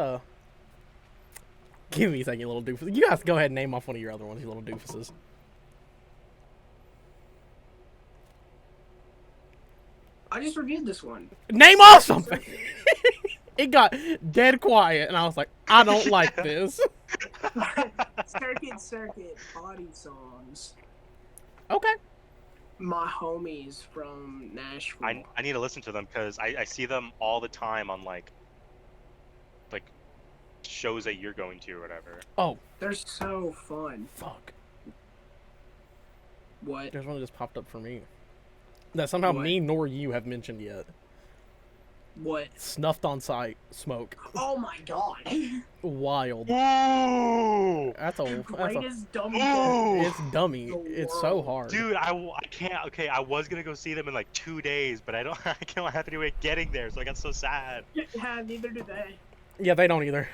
Speaker 3: give me a second, you little doofus. You guys go ahead and name off one of your other ones, you little doofuses.
Speaker 2: I just reviewed this one.
Speaker 3: Name off something. It got dead quiet, and I was like, I don't like this.
Speaker 2: Circuit, Body Songs.
Speaker 3: Okay.
Speaker 2: My homies from Nashville.
Speaker 1: I need to listen to them because I see them all the time on like shows that you're going to or whatever.
Speaker 3: Oh.
Speaker 2: They're so fun.
Speaker 3: Fuck.
Speaker 2: What?
Speaker 3: There's one that just popped up for me. That somehow me nor you have mentioned yet.
Speaker 2: What?
Speaker 3: Snuffed on sight. Smoke.
Speaker 2: Oh my god.
Speaker 3: Wild.
Speaker 1: Ooh!
Speaker 3: That's a
Speaker 2: Greatest dummy.
Speaker 3: It's dummy. It's so hard.
Speaker 1: Dude, I can't. Okay, I was gonna go see them in like 2 days, but I can't have any way getting there, so I got so sad.
Speaker 2: Yeah, neither do they.
Speaker 3: Yeah, they don't either.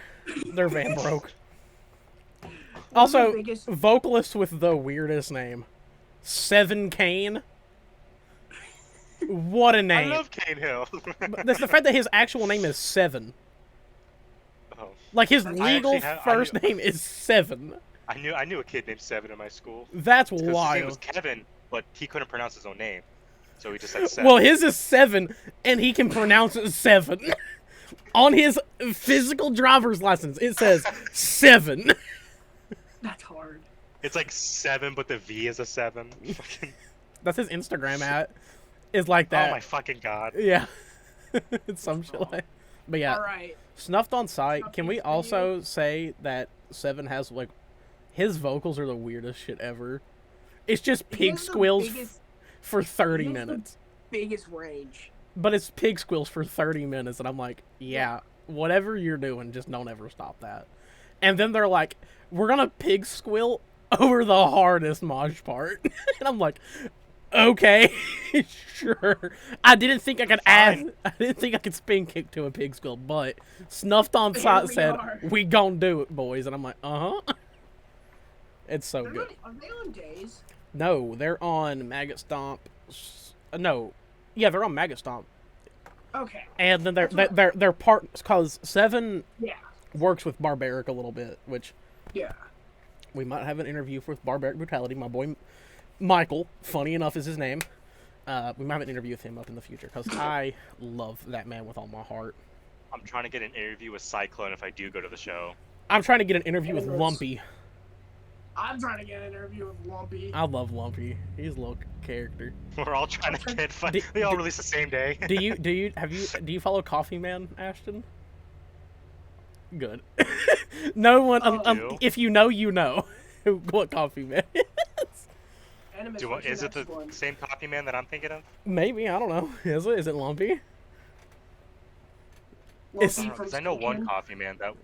Speaker 3: Their van broke. Also, vocalist with the weirdest name. Seven Kane. What a name.
Speaker 1: I love Cane Hill.
Speaker 3: That's the fact that his actual name is Seven.
Speaker 1: Oh.
Speaker 3: Like, his legal first name is Seven.
Speaker 1: I knew a kid named Seven in my school.
Speaker 3: That's
Speaker 1: wild. His name was Kevin, but he couldn't pronounce his own name. So he just said Seven.
Speaker 3: Well, his is Seven, and he can pronounce it Seven. On his physical driver's license, it says 7.
Speaker 2: That's hard.
Speaker 1: It's like 7, but the V is a 7.
Speaker 3: That's his Instagram at. Is like that.
Speaker 1: Oh my fucking god.
Speaker 3: Yeah. It's some shit like. But yeah.
Speaker 2: All right.
Speaker 3: Snuffed on sight. Can we also say that 7 has like his vocals are the weirdest shit ever? It's just pig squeals for 30 minutes.
Speaker 2: Biggest range.
Speaker 3: But it's pig squeals for 30 minutes, and I'm like, yeah, whatever you're doing, just don't ever stop that. And then they're like, we're gonna pig squeal over the hardest mosh part. And I'm like, okay, sure. I didn't think I could spin kick to a pig squeal, but Snuffed on Sight said, we gon' do it, boys. And I'm like, uh-huh. It's so good.
Speaker 2: Are they on days?
Speaker 3: No, they're on Maggot Stomp. No. Yeah, they're on Maggot Stomp.
Speaker 2: Okay.
Speaker 3: And then they're part, because 7 works with Barbaric a little bit, which we might have an interview with Barbaric Brutality. My boy Michael, funny enough is his name. We might have an interview with him up in the future, because I love that man with all my heart.
Speaker 1: I'm trying to get an interview with Cyclone if I do go to the show.
Speaker 3: I'm trying to get an interview with Lumpy.
Speaker 2: I'm trying to get an interview with Lumpy.
Speaker 3: I love Lumpy. He's a little character.
Speaker 1: We're all trying to get fun. They all release the same day.
Speaker 3: Do you follow Coffee Man, Ashton? Good. No one. If you know, you know what Coffee Man is.
Speaker 1: Is it the same Coffee Man that I'm thinking of?
Speaker 3: Maybe, I don't know. Is it? Is it Lumpy?
Speaker 1: Because I know one Coffee Man that.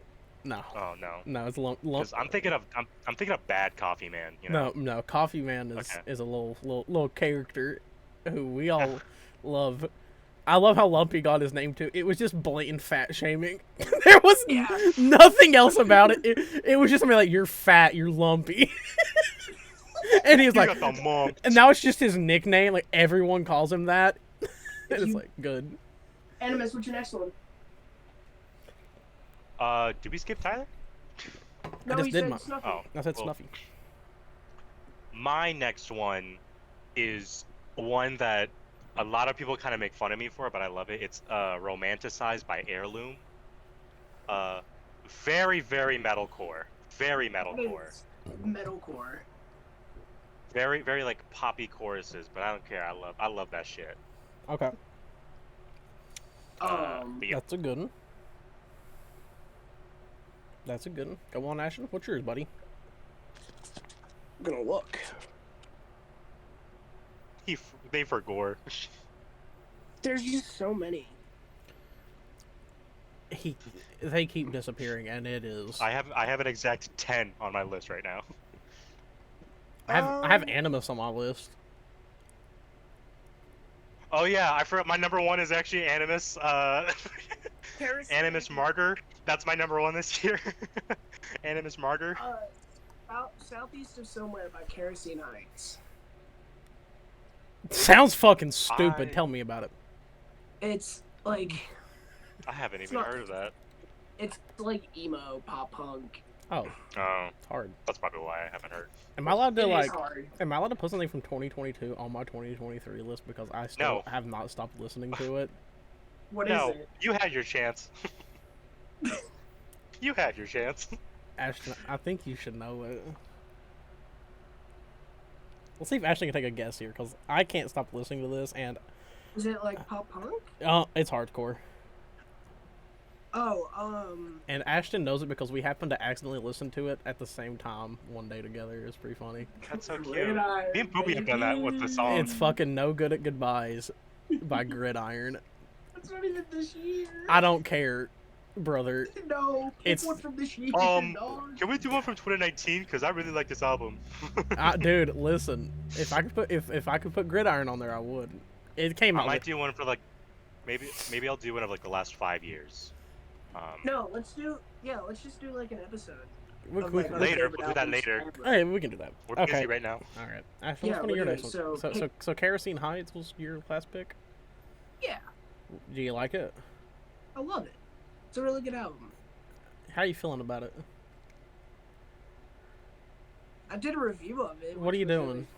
Speaker 3: No.
Speaker 1: Oh no.
Speaker 3: No, it's Lumpy.
Speaker 1: I'm thinking of Bad Coffee Man. You know?
Speaker 3: No. Coffee Man is a little character who we all love. I love how Lumpy got his name too. It was just blatant fat shaming. There was nothing else about it. It was just something like, you're fat, you're lumpy. And he's like, and now it's just his nickname. Like, everyone calls him that. And it's like, good.
Speaker 2: Animus, what's your next one?
Speaker 1: Did we skip Tyler?
Speaker 2: No,
Speaker 3: I just did my.
Speaker 2: Snuffy.
Speaker 1: Oh,
Speaker 3: I said Snuffy.
Speaker 1: My next one is one that a lot of people kind of make fun of me for, but I love it. It's Romanticized by Heirloom. Very, very metalcore. Very metalcore.
Speaker 2: Metalcore.
Speaker 1: Very, very like poppy choruses, but I don't care. I love that shit.
Speaker 3: Okay.
Speaker 1: Yeah.
Speaker 3: That's a good one. That's a good one. Go on, Ashton. What's yours, buddy?
Speaker 2: I'm gonna look.
Speaker 1: They for gore.
Speaker 2: There's just so many.
Speaker 3: They keep disappearing, and it is.
Speaker 1: I have an exact 10 on my list right now.
Speaker 3: I have Animus on my list.
Speaker 1: Oh yeah, I forgot my number 1 is actually Animus. Animus Martyr. That's my number one this year. Animus Martyr.
Speaker 2: Southeast of Somewhere by Kerosene Heights.
Speaker 3: Sounds fucking stupid. Tell me about it.
Speaker 2: It's like...
Speaker 1: I haven't even heard of that.
Speaker 2: It's like emo, pop punk.
Speaker 3: Oh.
Speaker 1: Oh.
Speaker 3: It's hard.
Speaker 1: That's probably why I haven't heard.
Speaker 3: Am I allowed to,
Speaker 2: It is hard.
Speaker 3: am I allowed to put something from 2022 on my 2023 list because I still have not stopped listening to it?
Speaker 2: What is it?
Speaker 1: You had your chance. You had your chance.
Speaker 3: Ashton, I think you should know it. Let's see if Ashton can take a guess here, because I can't stop listening to this, and...
Speaker 2: Is it like pop punk?
Speaker 3: It's hardcore.
Speaker 2: Oh,
Speaker 3: And Ashton knows it because we happened to accidentally listen to it at the same time one day together. It's pretty funny.
Speaker 1: That's so cute. Me and Poopy have done that with the song.
Speaker 3: It's fucking No Good at Goodbyes by Gridiron.
Speaker 2: It's not even this year.
Speaker 3: I don't care, brother.
Speaker 2: No, it's one from this year.
Speaker 1: Can we do one from 2019? Because I really like this album.
Speaker 3: Dude, listen. If I could put Gridiron on there, I would. It came out.
Speaker 1: I might do one for like, maybe I'll do one of like the last 5 years.
Speaker 2: No, let's just do like an episode.
Speaker 1: Later, we'll do that later.
Speaker 3: Hey, we can do that.
Speaker 1: We're busy right now.
Speaker 3: All right. Ashton, what's one of your next one? So Kerosene Heights was your last pick?
Speaker 2: Yeah.
Speaker 3: Do you like it?
Speaker 2: I love it. It's a really good album.
Speaker 3: How are you feeling about it?
Speaker 2: I did a review of it.
Speaker 3: What are you doing?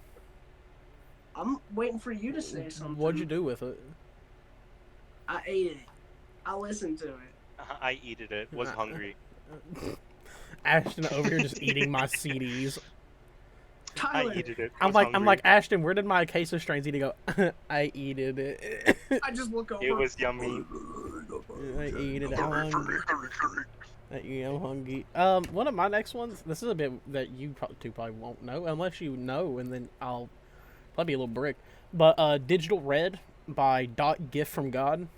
Speaker 2: I'm waiting for you to say something.
Speaker 3: What'd you do with it?
Speaker 2: I ate it. I listened to it.
Speaker 1: I eated it. Was hungry.
Speaker 3: Ashton over here just eating my CDs.
Speaker 2: Tyler.
Speaker 1: I eated it.
Speaker 3: I'm like Ashton. Where did my case of strains eat? Go. I eated it.
Speaker 2: I just look over.
Speaker 1: It was yummy.
Speaker 3: I ate it. I'm hungry. One of my next ones. This is a bit that you probably won't know unless you know, and then I'll probably be a little brick. But Digital Red by Gift from God.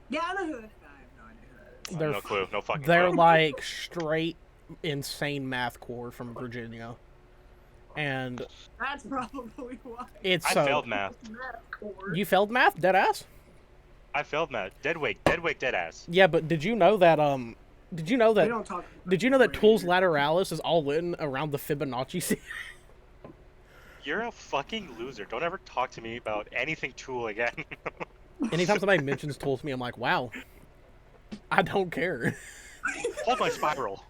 Speaker 2: Yeah, I know who that is. I have no idea who that is.
Speaker 1: No clue. No fucking
Speaker 3: They're
Speaker 1: clue.
Speaker 3: like straight insane mathcore from Virginia. And
Speaker 2: that's probably why.
Speaker 1: I failed math.
Speaker 3: You failed math? Deadass?
Speaker 1: I failed math. Deadass.
Speaker 3: Yeah, but did you know that Did you know that Tools Lateralis is all in around the Fibonacci series?
Speaker 1: You're a fucking loser. Don't ever talk to me about anything Tool again.
Speaker 3: Anytime somebody mentions Tools to me, I'm like, wow. I don't care.
Speaker 1: Hold my spiral.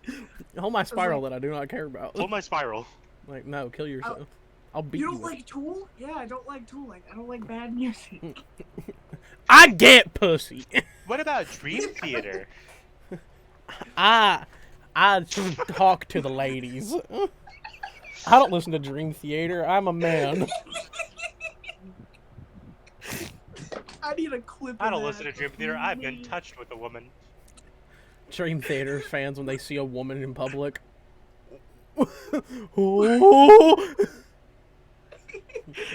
Speaker 3: Hold my spiral that I do not care about.
Speaker 1: Hold my spiral.
Speaker 3: Like, no, kill yourself. I'll beat you.
Speaker 2: You don't like Tool? Yeah, I don't like Tool. Like, I don't like bad music.
Speaker 3: I get pussy.
Speaker 1: What about Dream Theater?
Speaker 3: I talk to the ladies. I don't listen to Dream Theater. I'm a man.
Speaker 2: I need a clip.
Speaker 1: I don't listen to Dream Theater. I've been touched with a woman.
Speaker 3: Dream Theater fans, when they see a woman in public.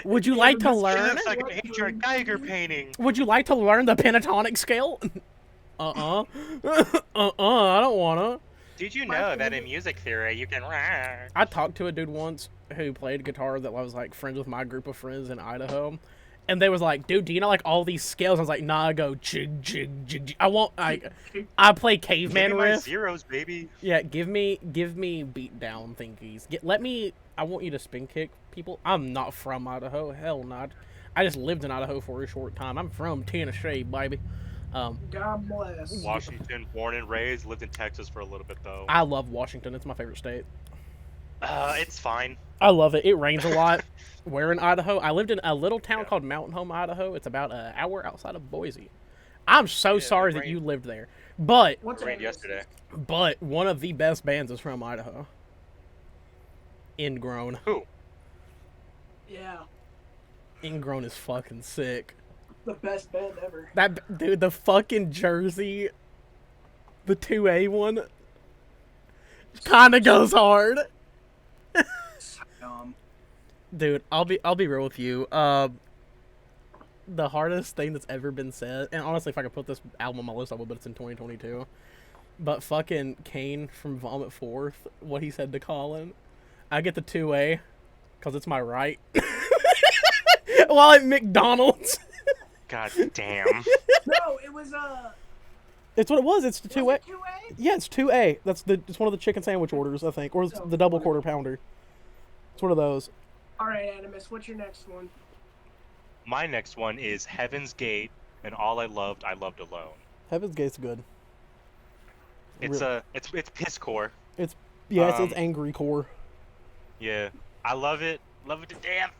Speaker 3: Would you like to learn?
Speaker 1: It's like an H.R. Geiger painting.
Speaker 3: Would you like to learn the pentatonic scale? I don't wanna.
Speaker 1: Did you know that in music theory you can...
Speaker 3: I talked to a dude once who played guitar that was like friends with my group of friends in Idaho. And they was like, dude, do you know like all these scales? I was like, nah, I go jig, jig, jig, jig. I play caveman
Speaker 1: riff.
Speaker 3: riff.
Speaker 1: Zeros, baby.
Speaker 3: Yeah, give me beat down thingies. I want you to spin kick people. I'm not from Idaho. Hell not. I just lived in Idaho for a short time. I'm from Tennessee, baby.
Speaker 2: God bless.
Speaker 1: Washington, born and raised, lived in Texas for a little bit though.
Speaker 3: I love Washington. It's my favorite state.
Speaker 1: It's fine.
Speaker 3: I love it. It rains a lot. We're in Idaho. I lived in a little town called Mountain Home, Idaho. It's about an hour outside of Boise. I'm so sorry that you lived there. But
Speaker 1: it rained yesterday.
Speaker 3: But one of the best bands is from Idaho. Ingrown.
Speaker 1: Who?
Speaker 2: Yeah.
Speaker 3: Ingrown is fucking sick.
Speaker 2: The best band ever.
Speaker 3: That dude, the fucking jersey, the 2A one, kind of goes hard. Dude, I'll be real with you. The hardest thing that's ever been said, and honestly, if I could put this album on my list, I would, but it's in 2022. But fucking Kane from Vomit Forth, what he said to Colin, I get the 2A, because it's my right. While at McDonald's.
Speaker 1: God damn.
Speaker 2: No, it was
Speaker 3: It's what it was. It's the 2A.
Speaker 2: Was it 2A?
Speaker 3: Yeah, it's 2A. It's one of the chicken sandwich orders, I think, or it's the double quarter pounder. It's one of those.
Speaker 2: All right, Animus, what's your next one?
Speaker 1: My next one is Heaven's Gate, and All I Loved Alone.
Speaker 3: Heaven's Gate's good.
Speaker 1: It's it's pisscore.
Speaker 3: It's angry core.
Speaker 1: Yeah, I love it to death.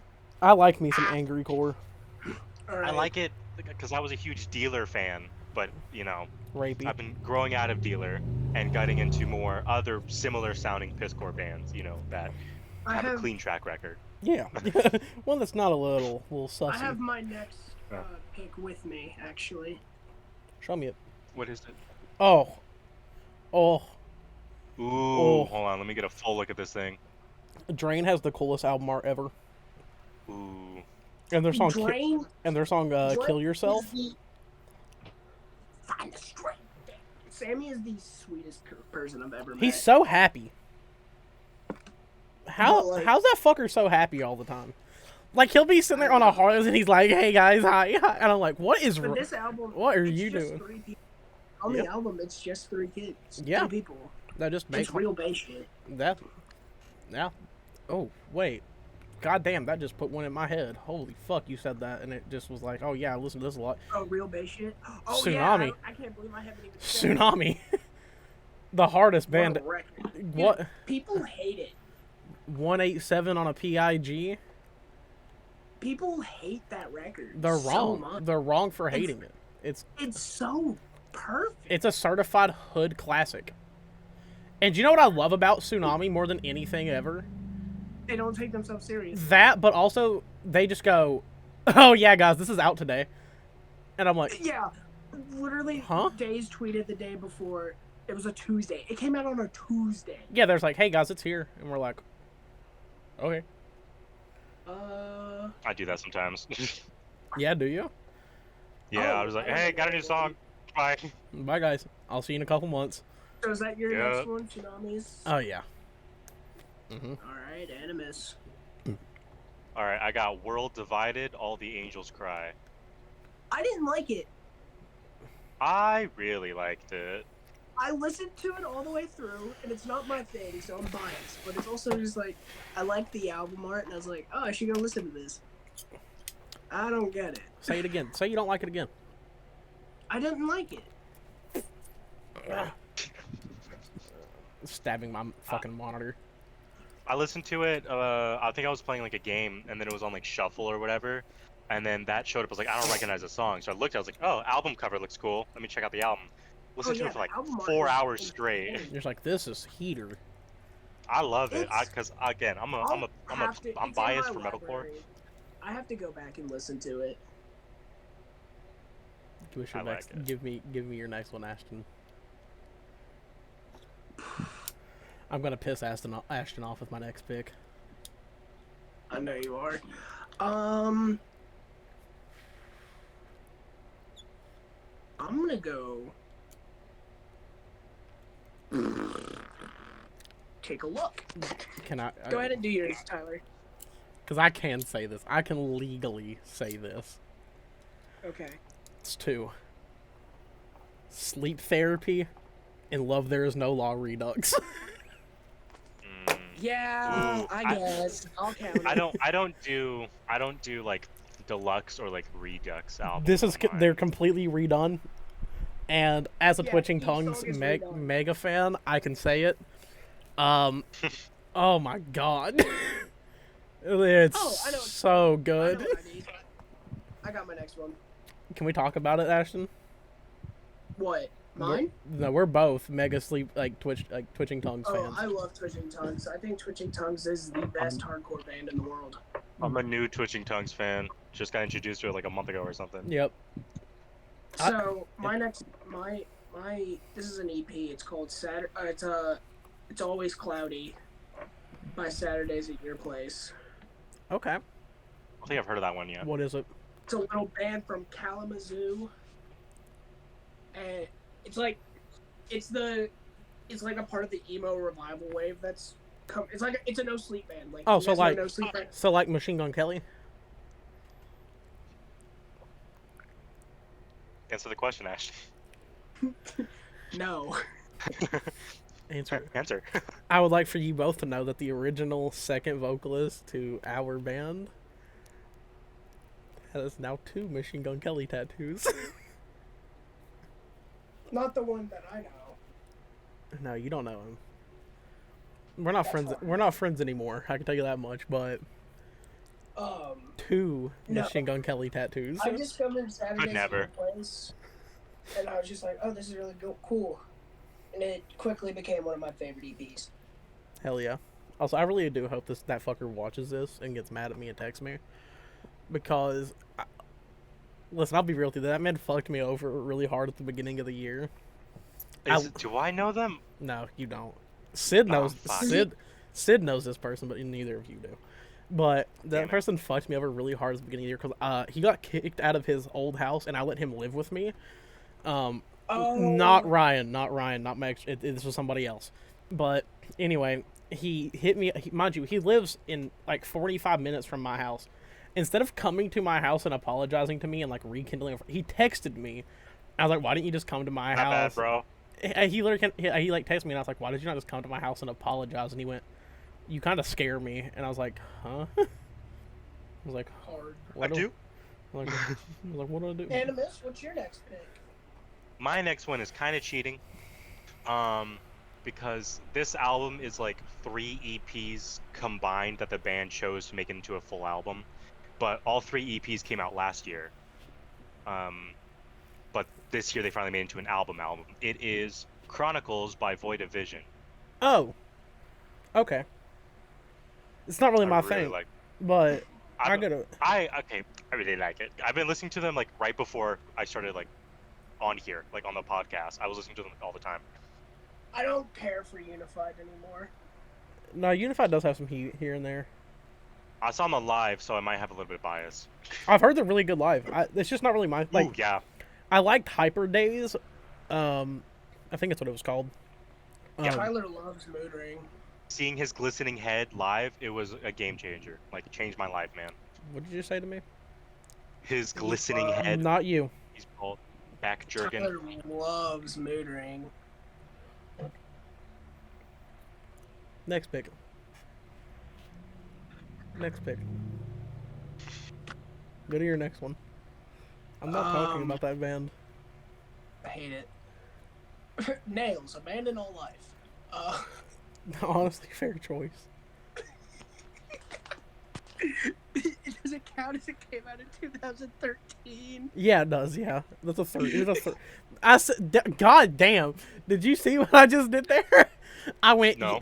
Speaker 3: I like me some angry core.
Speaker 2: All right.
Speaker 1: I like it because I was a huge Dealer fan, but you know,
Speaker 3: Rapey.
Speaker 1: I've been growing out of Dealer and getting into more other similar sounding pisscore bands, you know, that have a clean track record.
Speaker 3: Yeah, one that's not a little sussy.
Speaker 2: I have my next pick with me, actually.
Speaker 3: Show me it.
Speaker 1: What is it?
Speaker 3: Oh.
Speaker 1: Ooh, hold on, let me get a full look at this thing.
Speaker 3: Drain has the coolest album art ever.
Speaker 1: Ooh.
Speaker 3: And their song
Speaker 2: Drain.
Speaker 3: Kill Yourself.
Speaker 2: Find the strength. Sammy is the sweetest person I've ever met.
Speaker 3: He's so happy. How's that fucker so happy all the time? Like, he'll be sitting there on a horse and he's like, "Hey guys, hi," and I'm like, "What is wrong?
Speaker 2: This album,
Speaker 3: what are you doing?"
Speaker 2: 3 people. On the album, it's just 3 kids.
Speaker 3: Yeah.
Speaker 2: 3 people.
Speaker 3: That just makes
Speaker 2: it's real bass shit.
Speaker 3: That. Yeah. Oh wait. God damn, that just put one in my head. Holy fuck, you said that, and it just was like, oh yeah, I listen to this a lot.
Speaker 2: Oh, real bass shit. Oh
Speaker 3: Tsunami.
Speaker 2: Yeah, I can't believe I haven't even said
Speaker 3: Tsunami. The hardest band.
Speaker 2: What a record.
Speaker 3: What?
Speaker 2: Dude, people hate it.
Speaker 3: 187 on a PIG.
Speaker 2: People hate that record.
Speaker 3: They're
Speaker 2: so
Speaker 3: wrong.
Speaker 2: much.
Speaker 3: They're wrong for hating it.
Speaker 2: It's so perfect.
Speaker 3: It's a certified hood classic. And do you know what I love about Tsunami more than anything ever?
Speaker 2: They don't take themselves seriously.
Speaker 3: That, but also they just go, "Oh yeah, guys, this is out today," and I'm like,
Speaker 2: yeah, literally.
Speaker 3: Huh?
Speaker 2: Days tweeted the day before. It was a Tuesday. It came out on a Tuesday.
Speaker 3: Yeah, there's like, "Hey guys, it's here," and we're like, "Okay."
Speaker 1: I do that sometimes.
Speaker 3: Yeah, do you?
Speaker 1: Yeah, I was like, "Hey, got a new song. Bye."
Speaker 3: Bye guys. I'll see you in a couple months.
Speaker 2: So is that your next one, Tsunamis?
Speaker 3: Oh yeah.
Speaker 2: All right, Animus.
Speaker 1: All right, I got World Divided, All the Angels Cry.
Speaker 2: I didn't like it.
Speaker 1: I really liked it.
Speaker 2: I listened to it all the way through, and it's not my thing, so I'm biased. But it's also just like, I like the album art, and I was like, oh, I should go listen to this. I don't get it.
Speaker 3: Say it again. Say you don't like it again.
Speaker 2: I didn't like it.
Speaker 3: Stabbing my fucking monitor.
Speaker 1: I listened to it, I think I was playing like a game, and then it was on like shuffle or whatever, and then that showed up. I was like, I don't recognize the song, so I looked, I was like, oh, album cover looks cool, let me check out the album. Listened to it for like 4 hours straight.
Speaker 3: You're just like, this is heater.
Speaker 1: I love it, because again, I'm biased for metalcore.
Speaker 2: library. I have to go back and listen to it.
Speaker 3: Give me your next one, Ashton. I'm gonna piss Ashton off with my next pick.
Speaker 2: I know you are. I'm gonna go. Take a look.
Speaker 3: Can I
Speaker 2: go ahead and do yours, Tyler?
Speaker 3: Because I can say this. I can legally say this.
Speaker 2: Okay.
Speaker 3: It's 2. Sleep Therapy and Love There Is No Law Redux.
Speaker 2: Yeah, I guess. I'll count it.
Speaker 1: I don't do like deluxe or like redux albums.
Speaker 3: This is they're completely redone. And as a Twitching Tongues mega fan, I can say it. Oh my god. It's so good.
Speaker 2: I got my next one.
Speaker 3: Can we talk about it, Ashton?
Speaker 2: What? Mine?
Speaker 3: We're both mega Twitching Tongues fans.
Speaker 2: I love Twitching Tongues. I think Twitching Tongues is the best hardcore band in the world.
Speaker 1: I'm a new Twitching Tongues fan. Just got introduced to it like a month ago or something.
Speaker 3: Yep.
Speaker 2: So this is an EP. It's called It's Always Cloudy by Saturdays at Your Place.
Speaker 3: Okay.
Speaker 1: I don't think I've heard of that one yet.
Speaker 3: What is it?
Speaker 2: It's a little band from Kalamazoo, and it's like a part of the emo revival wave that's come. It's a no sleep band. Like,
Speaker 3: oh, so like
Speaker 2: no sleep band.
Speaker 3: So like Machine Gun Kelly.
Speaker 1: Answer the question, Ash.
Speaker 2: No.
Speaker 3: Answer.
Speaker 1: Answer.
Speaker 3: I would like for you both to know that the original second vocalist to our band has now 2 Machine Gun Kelly tattoos.
Speaker 2: Not the one that I know.
Speaker 3: No, you don't know him. We're not
Speaker 2: That's
Speaker 3: friends.
Speaker 2: fine.
Speaker 3: We're not friends anymore. I can tell you that much. But 2
Speaker 2: No.
Speaker 3: Machine Gun Kelly tattoos.
Speaker 2: I discovered Saturday's
Speaker 1: never.
Speaker 2: Place, and I was just like, oh, this is really cool. And it quickly became one of my favorite EPs.
Speaker 3: Hell yeah. Also, I really do hope that fucker watches this and gets mad at me and texts me. Because, listen, I'll be real with you. That man fucked me over really hard at the beginning of the year.
Speaker 1: Do I know them?
Speaker 3: No, you don't. Sid knows.
Speaker 1: fuck.
Speaker 3: Sid knows this person, but neither of you do. But that
Speaker 1: Damn it.
Speaker 3: person fucked me over really hard at the beginning of the year because he got kicked out of his old house, and I let him live with me. Not Ryan, not Max. This was somebody else. But anyway, he hit me. Mind you, he lives in like 45 minutes from my house. Instead of coming to my house and apologizing to me and like rekindling, he texted me. I was like, "Why didn't you just come to my
Speaker 1: Not
Speaker 3: house?"
Speaker 1: bad, bro.
Speaker 3: He literally he like texted me and I was like, "Why did you not just come to my house and apologize?" And he went, "You kind of scare me." And I was like, "Huh?" I was like,
Speaker 2: Hard.
Speaker 3: "What
Speaker 1: I do.
Speaker 3: I was like, "What do I do?"
Speaker 2: Animus, what's your next pick?
Speaker 1: My next one is kind of cheating, because this album is like 3 EPs combined that the band chose to make it into a full album, but all 3 EPs came out last year. But this year they finally made it into an album. It is Chronicles by Void of Vision.
Speaker 3: Oh, okay. It's not really my
Speaker 1: really
Speaker 3: thing,
Speaker 1: like.
Speaker 3: but
Speaker 1: I
Speaker 3: I
Speaker 1: don't-
Speaker 3: gotta.
Speaker 1: I really like it. I've been listening to them like right before I started like on here, like on the podcast. I was listening to them all the time.
Speaker 2: I don't care for Unified anymore.
Speaker 3: No, Unified does have some heat here and there.
Speaker 1: I saw them live, so I might have a little bit of bias.
Speaker 3: I've heard they're really good live. It's just not really my like.
Speaker 1: Ooh, yeah.
Speaker 3: I liked Hyper Days. I think that's what it was called.
Speaker 1: Yeah.
Speaker 2: Tyler loves Mood Ring.
Speaker 1: Seeing his glistening head live, it was a game changer. Like, it changed my life, man.
Speaker 3: What did you say to me?
Speaker 1: His glistening head.
Speaker 3: Not you.
Speaker 1: He's called back jerking.
Speaker 2: Tyler loves Mood Ring.
Speaker 3: Next pick. Next pick. Go to your next one. I'm not talking about that band.
Speaker 2: I hate it. Nails, Abandon All Life.
Speaker 3: Honestly, fair choice.
Speaker 2: Does it count as it came out in 2013?
Speaker 3: Yeah, it does. Yeah, that's a third. It was a third. I said, God damn! Did you see what I just did there? I went.
Speaker 1: No.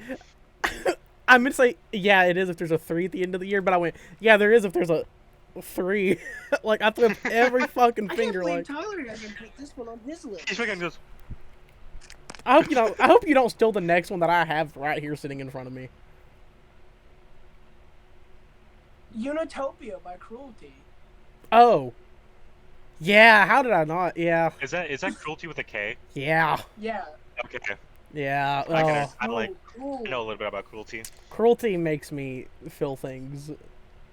Speaker 3: I meant to say, yeah, it is if there's a 3 at the end of the year, but I went, yeah, there is if there's a 3. Like I flipped every fucking finger.
Speaker 2: I
Speaker 3: Like
Speaker 2: can't believe Tyler doesn't put this one on his list.
Speaker 1: He's freaking just.
Speaker 3: I hope you don't. I hope you don't steal the next one that I have right here sitting in front of me.
Speaker 2: Unitopia by Cruelty.
Speaker 3: Oh. Yeah. How did I not? Yeah.
Speaker 1: Is that cruelty with a K?
Speaker 3: Yeah.
Speaker 2: Yeah.
Speaker 1: Okay.
Speaker 3: Yeah.
Speaker 1: I
Speaker 2: Oh, cool.
Speaker 1: know a little bit about cruelty.
Speaker 3: Cruelty makes me feel things.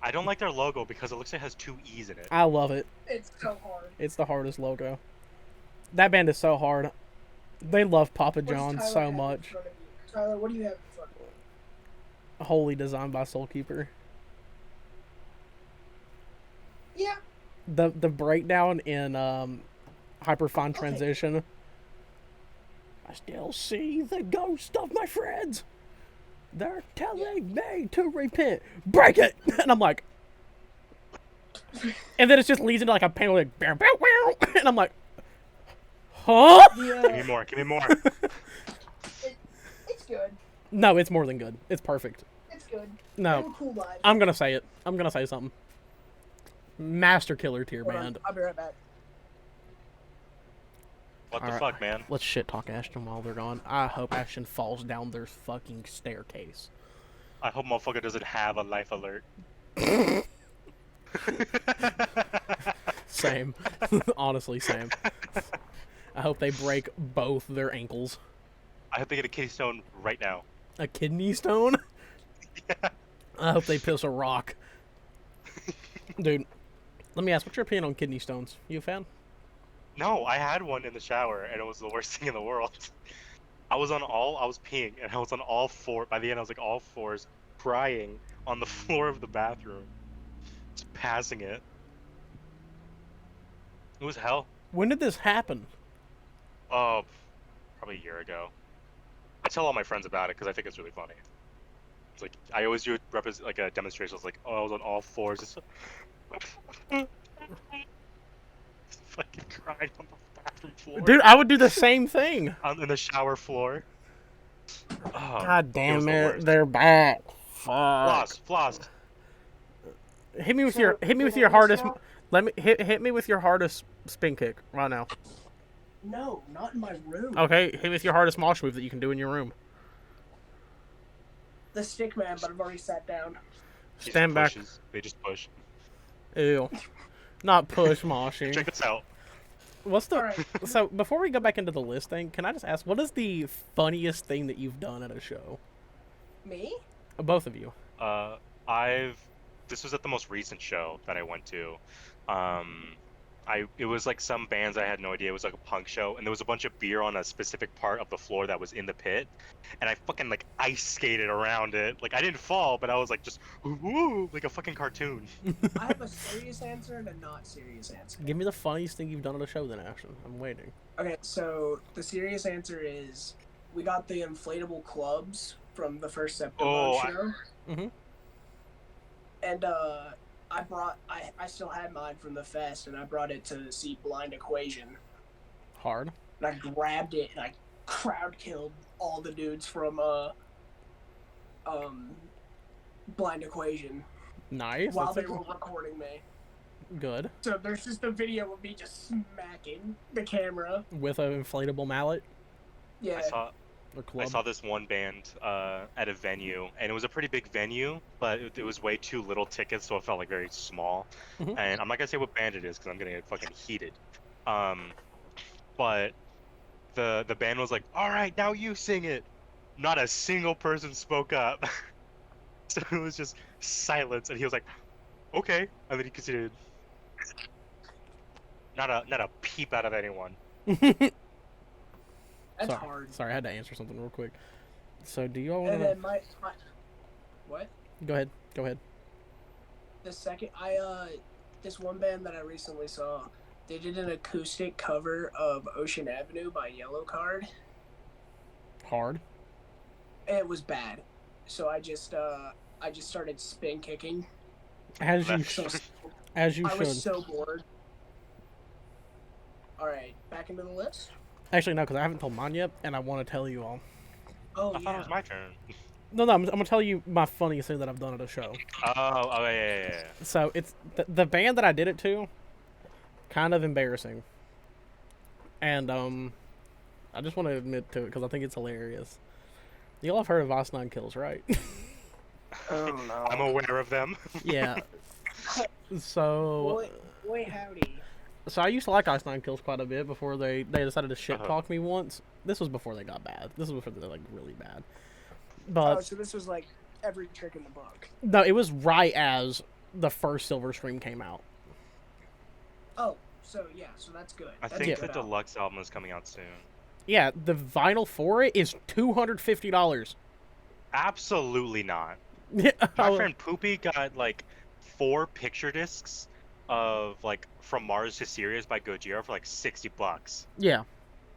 Speaker 1: I don't like their logo because it looks like it has 2 E's in it.
Speaker 3: I love it.
Speaker 2: It's so hard.
Speaker 3: It's the hardest logo. That band is so hard. They love Papa
Speaker 2: What does
Speaker 3: John's
Speaker 2: Tyler
Speaker 3: so
Speaker 2: have in
Speaker 3: much.
Speaker 2: front of you? Tyler, what do you have in front of you?
Speaker 3: Wholly designed by Soulkeeper.
Speaker 2: Yeah.
Speaker 3: The breakdown in Hyperfine
Speaker 2: Okay.
Speaker 3: Transition. I still see the ghost of my friends. They're telling me to repent. Break it! And I'm like... And then it just leads into like a panel like... Bow, bow, bow. And I'm like... Huh?
Speaker 1: Give me more. Give me more.
Speaker 2: It's good.
Speaker 3: No, it's more than good. It's perfect.
Speaker 2: It's good. They
Speaker 3: No,
Speaker 2: were cool live.
Speaker 3: I'm gonna say it. I'm gonna say something. Master Killer tier
Speaker 2: Hold on,
Speaker 3: band.
Speaker 2: I'll be right back.
Speaker 1: What the
Speaker 3: Alright.
Speaker 1: fuck, man?
Speaker 3: Let's shit talk Ashton while they're gone. I hope Ashton falls down their fucking staircase.
Speaker 1: I hope motherfucker doesn't have a life alert.
Speaker 3: Same. Honestly, same. I hope they break both their ankles.
Speaker 1: I hope they get a kidney stone right now.
Speaker 3: A kidney stone?
Speaker 1: Yeah.
Speaker 3: I hope they piss a rock. Dude, let me ask, what's your opinion on kidney stones? You a fan?
Speaker 1: No, I had one in the shower, and it was the worst thing in the world. I was peeing, and I was on all four. By the end, I was like all fours, crying on the floor of the bathroom, just passing it. It was hell.
Speaker 3: When did this happen?
Speaker 1: Oh, probably a year ago. I tell all my friends about it because I think it's really funny. It's like I always do like a demonstration. It's like, oh, I was on all fours, just fucking crying on the bathroom floor.
Speaker 3: Dude, I would do the same thing.
Speaker 1: In the shower floor. Oh,
Speaker 3: God
Speaker 1: it
Speaker 3: damn
Speaker 1: was the
Speaker 3: it,
Speaker 1: worst.
Speaker 3: they're back. Fuck.
Speaker 1: Floss.
Speaker 3: Hit me with
Speaker 2: So,
Speaker 3: your
Speaker 2: can I
Speaker 3: hardest.
Speaker 2: stop?
Speaker 3: Let me hit me with your hardest spin kick right now.
Speaker 2: No, not in my room.
Speaker 3: Okay, hit me with your hardest mosh move that you can do in your room.
Speaker 2: The stick man, but I've already sat down.
Speaker 3: Stand back.
Speaker 1: They just push.
Speaker 3: Ew. Not push moshing.
Speaker 1: Check this out.
Speaker 3: What's the
Speaker 2: Alright.
Speaker 3: So before we go back into the list thing, can I just ask what is the funniest thing that you've done at a show?
Speaker 2: Me?
Speaker 3: Both of you.
Speaker 1: This was at the most recent show that I went to. It was like some bands I had no idea. It was like a punk show, and there was a bunch of beer on a specific part of the floor that was in the pit, and I fucking like ice skated around it. Like I didn't fall, but I was like just woo, like a fucking cartoon.
Speaker 2: I have a serious answer and a not serious answer.
Speaker 3: Give me the funniest thing you've done at a show then, Ashton. I'm waiting.
Speaker 2: Okay, so the serious answer is we got the inflatable clubs from the first September show.
Speaker 3: Mhm.
Speaker 2: And I still had mine from the fest, and I brought it to see Blind Equation.
Speaker 3: Hard.
Speaker 2: And I grabbed it and I crowd killed all the dudes from Blind Equation
Speaker 3: Nice.
Speaker 2: while
Speaker 3: That's
Speaker 2: they were recording me.
Speaker 3: good.
Speaker 2: So there's just a video of me just smacking the camera.
Speaker 3: With an inflatable mallet
Speaker 2: Yeah.
Speaker 3: or
Speaker 1: I
Speaker 3: club.
Speaker 1: saw this one band at a venue, and it was a pretty big venue, but it was way too little tickets, so it felt like very small.
Speaker 3: Mhm.
Speaker 1: And I'm not gonna say what band it is because I'm gonna get fucking heated. But the band was like, "All right, now you sing it." Not a single person spoke up, so it was just silence. And he was like, "Okay," and then he continued. Not a peep out of anyone.
Speaker 2: That's
Speaker 3: sorry.
Speaker 2: hard.
Speaker 3: Sorry, I had to answer something real quick. So do y'all want
Speaker 2: And
Speaker 3: to
Speaker 2: then my what?
Speaker 3: Go ahead. Go ahead.
Speaker 2: The second this one band that I recently saw, they did an acoustic cover of Ocean Avenue by Yellowcard.
Speaker 3: Hard.
Speaker 2: And it was bad. So I just started spin kicking.
Speaker 3: As you
Speaker 1: Left.
Speaker 3: should. As you
Speaker 2: I
Speaker 3: should.
Speaker 2: was so bored. Alright, back into the list?
Speaker 3: Actually, no, because I haven't told mine yet, and I want to tell you all.
Speaker 2: Oh,
Speaker 1: I thought it was my turn.
Speaker 3: No, I'm gonna tell you my funniest thing that I've done at a show.
Speaker 1: Oh, yeah.
Speaker 3: So it's the band that I did it to. Kind of embarrassing. And I just want to admit to it because I think it's hilarious. Y'all have heard of Ice Nine Kills, right?
Speaker 2: Oh, no.
Speaker 1: I'm aware of them.
Speaker 3: Yeah. So.
Speaker 2: Boy, howdy.
Speaker 3: So I used to like Ice Nine Kills quite a bit before they decided to shit talk me once. This was before they got bad. This was before they like really bad. But
Speaker 2: Oh, so this was like every trick in the book.
Speaker 3: no, it was right as the first Silver Scream came out.
Speaker 2: Oh, so yeah, so that's good.
Speaker 1: I
Speaker 2: That's
Speaker 1: think
Speaker 2: a
Speaker 1: the
Speaker 2: good album.
Speaker 1: deluxe album is coming out soon.
Speaker 3: Yeah, the vinyl for it is $250.
Speaker 1: Absolutely not.
Speaker 3: Yeah,
Speaker 1: My friend Poopy got like 4 picture discs of like From Mars to Sirius by Gojira for like $60,
Speaker 3: yeah,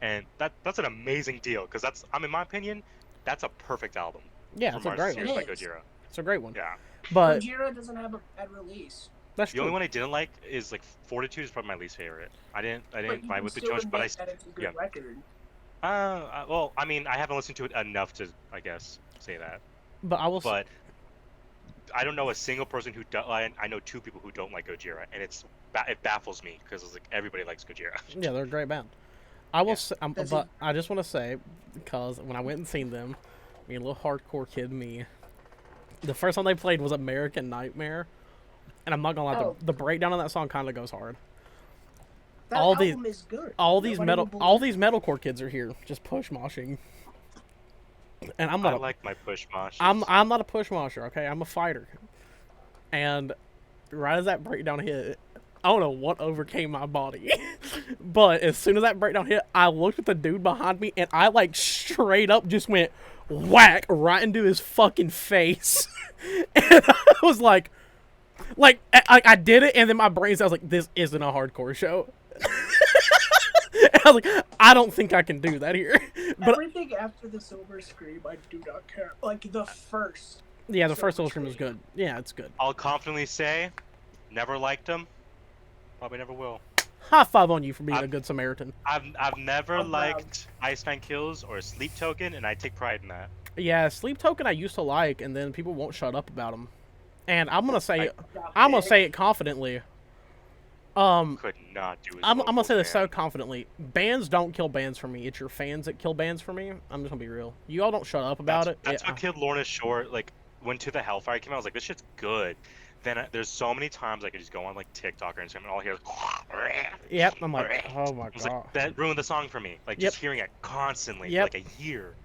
Speaker 1: and that's an amazing deal because in my opinion, that's a perfect album.
Speaker 3: yeah,
Speaker 1: From
Speaker 3: it's a
Speaker 1: Mars
Speaker 3: great
Speaker 1: to
Speaker 3: one.
Speaker 1: Sirius by
Speaker 2: It is.
Speaker 1: Gojira.
Speaker 3: It's a great one.
Speaker 1: Yeah.
Speaker 3: But
Speaker 2: Gojira doesn't have a bad release.
Speaker 3: that's
Speaker 1: The
Speaker 3: true.
Speaker 1: only one I didn't like is like Fortitude is probably my least favorite. I didn't
Speaker 2: But you
Speaker 1: vibe
Speaker 2: can
Speaker 1: with the
Speaker 2: still
Speaker 1: Josh, but
Speaker 2: admit that it's a good
Speaker 1: yeah.
Speaker 2: record.
Speaker 1: Well, I mean, I haven't listened to it enough to, I guess, say that.
Speaker 3: But I will.
Speaker 1: But I don't know a single person who I know 2 people who don't like Gojira, and it baffles me because it's like everybody likes Gojira.
Speaker 3: Yeah, they're a great band. I will.
Speaker 1: Yeah.
Speaker 3: Say,
Speaker 2: Does
Speaker 3: but I just want to say because when I went and seen them, me a little hardcore kid me, the first song they played was American Nightmare, and I'm not gonna lie,
Speaker 2: Oh.
Speaker 3: the breakdown on that song kind of goes hard.
Speaker 2: That
Speaker 3: all these-
Speaker 2: album is good.
Speaker 3: All these
Speaker 2: Nobody will
Speaker 3: all
Speaker 2: believe-
Speaker 3: these metalcore kids are here just push moshing, and I'm
Speaker 1: I
Speaker 3: not. A,
Speaker 1: like my push moshes.
Speaker 3: I'm not a push mosher. Okay, I'm a fighter, and right as that breakdown hit, I don't know what overcame my body. But as soon as that breakdown hit, I looked at the dude behind me and I like straight up just went whack right into his fucking face. And I was like I did it, and then my brain sounds like, this isn't a hardcore show. And I was like, I don't think I can do that here. But
Speaker 2: everything after the Silver Scream, I do not care. Like the first.
Speaker 3: yeah, the first Silver Scream was good. Yeah, it's good.
Speaker 1: I'll confidently say, never liked him. Probably never will.
Speaker 3: High five on you for being a good Samaritan.
Speaker 1: I've never liked Ice Nine Kills or Sleep Token, and I take pride in that.
Speaker 3: Yeah, Sleep Token I used to like, and then people won't shut up about them. And I'm gonna say it confidently.
Speaker 1: Could not do.
Speaker 3: I'm gonna say this so confidently. Bands don't kill bands for me. It's your fans that kill bands for me. I'm just gonna be real. You all don't shut up about it.
Speaker 1: That's what killed Lorna Shore. Like when To the Hellfire came out, I was like, this shit's good. Then there's so many times I could just go on like TikTok or Instagram and all I hear.
Speaker 3: Yep, I'm like, oh my god.
Speaker 1: Like, that ruined the song for me. Like just hearing it constantly for like a year.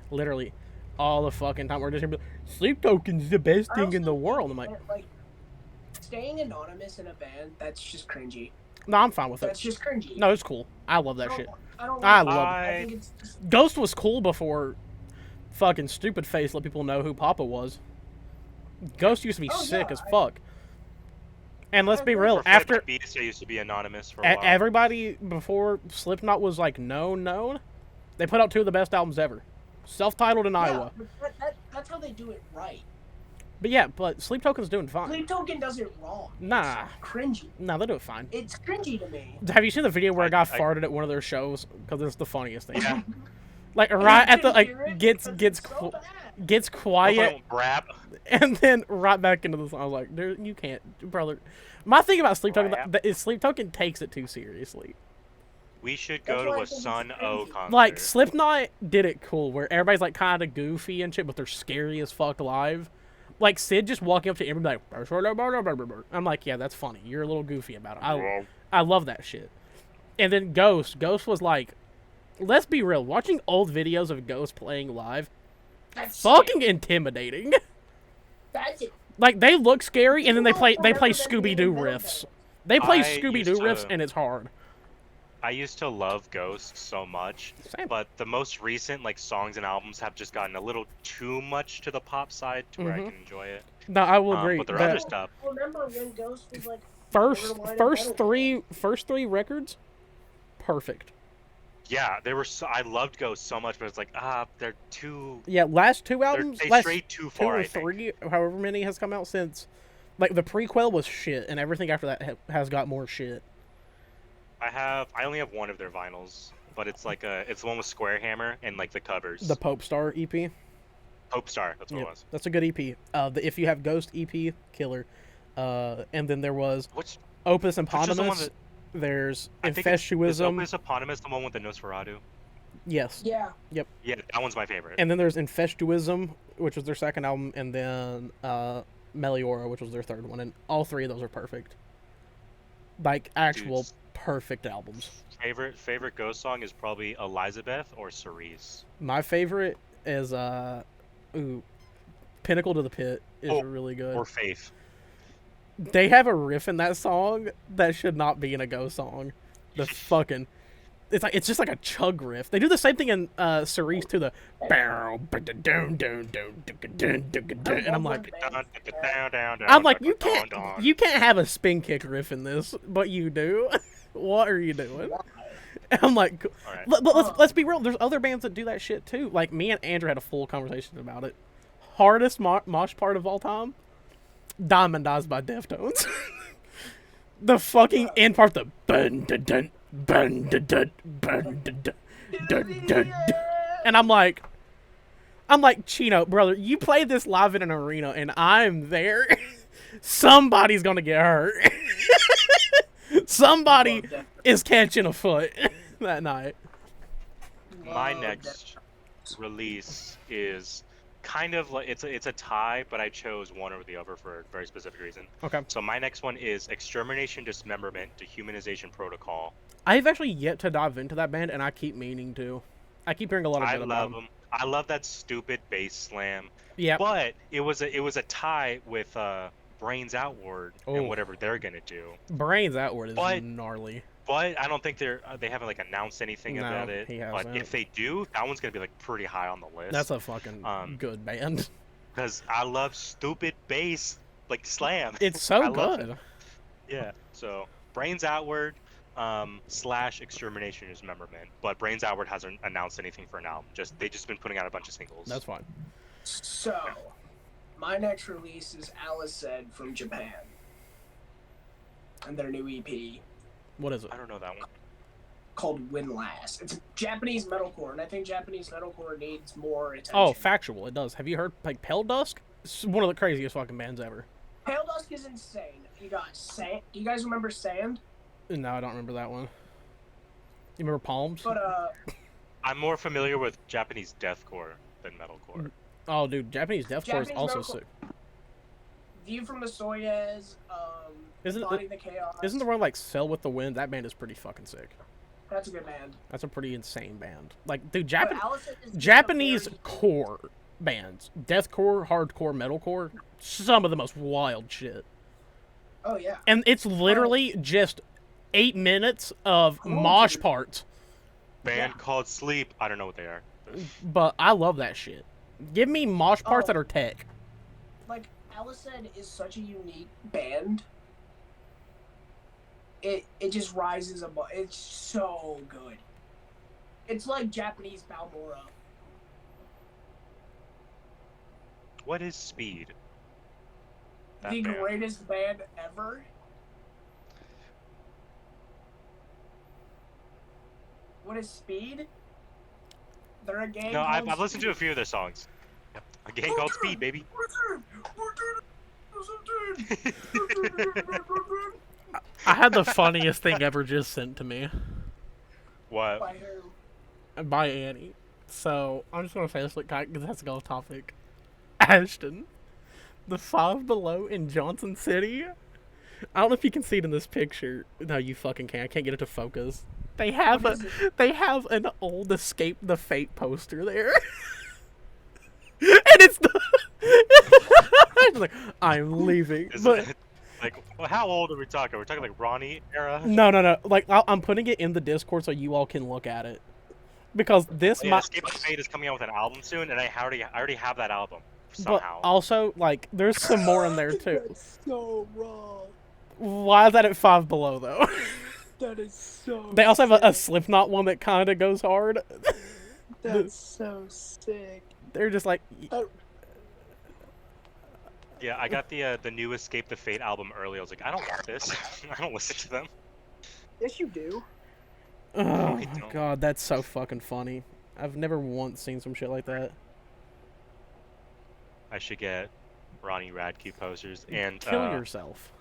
Speaker 3: Literally, all the fucking time we're just gonna be like, Sleep Token's the best thing in the world. I'm like,
Speaker 2: staying anonymous in a band, that's just cringy.
Speaker 3: No, I'm fine with it.
Speaker 2: That's just cringy.
Speaker 3: No, it's cool. I love that shit.
Speaker 2: I love
Speaker 3: it.
Speaker 2: I think it's just...
Speaker 3: Ghost was cool before fucking Stupid Face let people know who Papa was. Ghost used to be sick as fuck. And let's be real, after
Speaker 1: Beast, I used to be anonymous for a while.
Speaker 3: Everybody before Slipknot was like known, they put out 2 of the best albums ever, self-titled in Iowa.
Speaker 2: That's how they do it right.
Speaker 3: But yeah, but Sleep Token's doing fine.
Speaker 2: Sleep Token does it wrong.
Speaker 3: Nah.
Speaker 2: It's cringy.
Speaker 3: Nah, they do it fine.
Speaker 2: It's cringy to me.
Speaker 3: Have you seen the video where a guy farted at one of their shows? Because it's the funniest thing. Yeah. Like right at the gets quiet, and then right back into the song. I was like, dude, you can't, brother. My thing about Sleep Token is Sleep Token takes it too seriously.
Speaker 1: We should go to a Sun O concert.
Speaker 3: Like Slipknot did it cool, where everybody's like kind of goofy and shit, but they're scary as fuck live. Like Sid just walking up to everybody like, I'm like, yeah, that's funny. You're a little goofy about it. I love that shit. And then Ghost was like, let's be real. Watching old videos of Ghost playing live, that's fucking intimidating.
Speaker 2: That's it.
Speaker 3: Like they look scary, and then they play Scooby-Doo riffs. They play Scooby-Doo riffs, and it's hard.
Speaker 1: I used to love Ghost so much, but the most recent like songs and albums have just gotten a little too much to the pop side to where I can enjoy it.
Speaker 3: No, I will agree.
Speaker 1: But their other stuff.
Speaker 2: Remember when Ghost was like
Speaker 3: first three records, perfect.
Speaker 1: Yeah, they were. I loved Ghost so much, but it's like they're too.
Speaker 3: Yeah, last 2 albums.
Speaker 1: They strayed too far.
Speaker 3: 2 or 3, however many has come out since. Like the prequel was shit, and everything after that has got more shit.
Speaker 1: I only have one of their vinyls, but it's like it's the one with Square Hammer and like the covers.
Speaker 3: The Pope Star EP.
Speaker 1: Pope Star, that's what it was.
Speaker 3: That's a good EP. The If You Have Ghost EP, killer. And then there was Opus Eponymous. There's Infestuism.
Speaker 1: Opus Eponymous, the one with the Nosferatu.
Speaker 3: Yes.
Speaker 2: Yeah.
Speaker 3: Yep.
Speaker 1: Yeah, that one's my favorite.
Speaker 3: And then there's Infestuism, which was their second album, and then Meliora, which was their third one, and all 3 of those are perfect. Like actual perfect albums.
Speaker 1: Favorite Ghost song is probably Elizabeth or Cerise.
Speaker 3: My favorite is Pinnacle to the Pit is really good.
Speaker 1: Or Faith.
Speaker 3: They have a riff in that song that should not be in a Ghost song. The fucking it's just like a chug riff. They do the same thing in Cerise to the and I'm like you can't have a spin kick riff in this, but you do. What are you doing? And I'm like, let's be real. There's other bands that do that shit too. Like me and Andrew had a full conversation about it. Hardest mosh part of all time, Diamond Eyes by Deftones. The fucking end part, the bun dun dun bun dun dun bun dun dun dun. And I'm like, Chino, brother, you played this live in an arena, and I'm there. Somebody's gonna get hurt. Somebody is catching a foot that night.
Speaker 1: My next release is kind of like it's a tie, but I chose one over the other for a very specific reason.
Speaker 3: Okay.
Speaker 1: So my next one is Extermination Dismemberment Dehumanization Protocol.
Speaker 3: I've actually yet to dive into that band, and I keep meaning to. I keep hearing a lot of good about them.
Speaker 1: I love that stupid bass slam.
Speaker 3: Yeah.
Speaker 1: But it was a tie with Brains Outward
Speaker 3: Oh.
Speaker 1: and whatever they're gonna do.
Speaker 3: Brains Outward is
Speaker 1: But-
Speaker 3: gnarly.
Speaker 1: But I don't think they haven't like announced anything
Speaker 3: No,
Speaker 1: about it.
Speaker 3: he
Speaker 1: But
Speaker 3: hasn't.
Speaker 1: if they do, that one's gonna be like pretty high on the list.
Speaker 3: That's a fucking good band.
Speaker 1: Because I love stupid bass like slam.
Speaker 3: It's so
Speaker 1: I love
Speaker 3: good.
Speaker 1: Yeah. So Brains Outward / Extermination is Memberment, but Brains Outward hasn't announced anything for an album. They just been putting out a bunch of singles.
Speaker 3: That's fine.
Speaker 2: So, my next release is Alice Said from Japan. And their new EP
Speaker 3: What is it?
Speaker 1: I don't know that one.
Speaker 2: called Windlass. It's Japanese metalcore, and I think Japanese metalcore needs more attention.
Speaker 3: Oh, factual. It does. Have you heard like Pale Dusk? It's one of the craziest fucking bands ever.
Speaker 2: Pale Dusk is insane. You got Sand. You guys remember Sand?
Speaker 3: No, I don't remember that one. You remember Palms?
Speaker 2: But,
Speaker 1: I'm more familiar with Japanese deathcore than metalcore.
Speaker 3: Oh, dude, Japanese deathcore is
Speaker 2: Japanese
Speaker 3: also
Speaker 2: metalcore-
Speaker 3: sick.
Speaker 2: View from the Soyuz,
Speaker 3: Isn't it
Speaker 2: Body the Chaos.
Speaker 3: Isn't the one like Sail with the Wind? That band is pretty fucking sick.
Speaker 2: That's a good band.
Speaker 3: That's a pretty insane band. Like, dude,
Speaker 2: But Alice Said is just a
Speaker 3: Japanese
Speaker 2: very-
Speaker 3: core bands, deathcore, hardcore, metalcore, some of the most wild shit.
Speaker 2: Oh, yeah.
Speaker 3: And it's literally just 8 minutes of
Speaker 2: Cool,
Speaker 3: mosh
Speaker 2: dude.
Speaker 3: parts.
Speaker 1: Band
Speaker 2: Yeah.
Speaker 1: called Sleep. I don't know what they are.
Speaker 3: But I love that shit. Give me mosh parts
Speaker 2: Oh.
Speaker 3: that are tech.
Speaker 2: Like, Alice Said is such a unique band. It just rises above. It's so good. It's like Japanese Balmora.
Speaker 1: What is Speed? That
Speaker 2: The
Speaker 1: band.
Speaker 2: greatest band ever. What is Speed? They're a gang.
Speaker 1: No,
Speaker 2: called
Speaker 1: I've listened to a
Speaker 2: Speed.
Speaker 1: few of their songs. A gang called Speed, baby.
Speaker 3: I had the funniest thing ever just sent to me
Speaker 1: What?
Speaker 2: By who?
Speaker 3: by Annie. So, I'm just going to say this because that's a go topic. Ashton. The Five Below in Johnson City. I don't know if you can see it in this picture. No, you fucking can't. I can't get it to focus. They have
Speaker 2: What is
Speaker 3: they have an old Escape the Fate poster there. And it's the it's like, I'm leaving.
Speaker 1: Is
Speaker 3: But
Speaker 1: it, like, well, how old are we talking? We're talking like Ronnie era?
Speaker 3: no. Like, I'm putting it in the Discord so you all can look at it. Because this
Speaker 1: Yeah,
Speaker 3: might.
Speaker 1: Escape the Fate is coming out with an album soon, and I already have that album
Speaker 3: But
Speaker 1: somehow.
Speaker 3: also, like, there's some more in there too.
Speaker 2: That's so wrong.
Speaker 3: Why is that at Five Below though?
Speaker 2: That is so.
Speaker 3: They also have a
Speaker 2: sick.
Speaker 3: Slipknot one that kind of goes hard.
Speaker 2: That's so sick.
Speaker 3: They're just like,
Speaker 1: Yeah, I got the new Escape the Fate album early. I was like, I don't want this. I don't listen to them.
Speaker 2: Yes, you do.
Speaker 3: oh
Speaker 1: I
Speaker 3: my
Speaker 1: don't.
Speaker 3: god, that's so fucking funny. I've never once seen some shit like that.
Speaker 1: I should get Ronnie Radke posters and
Speaker 3: Kill yourself.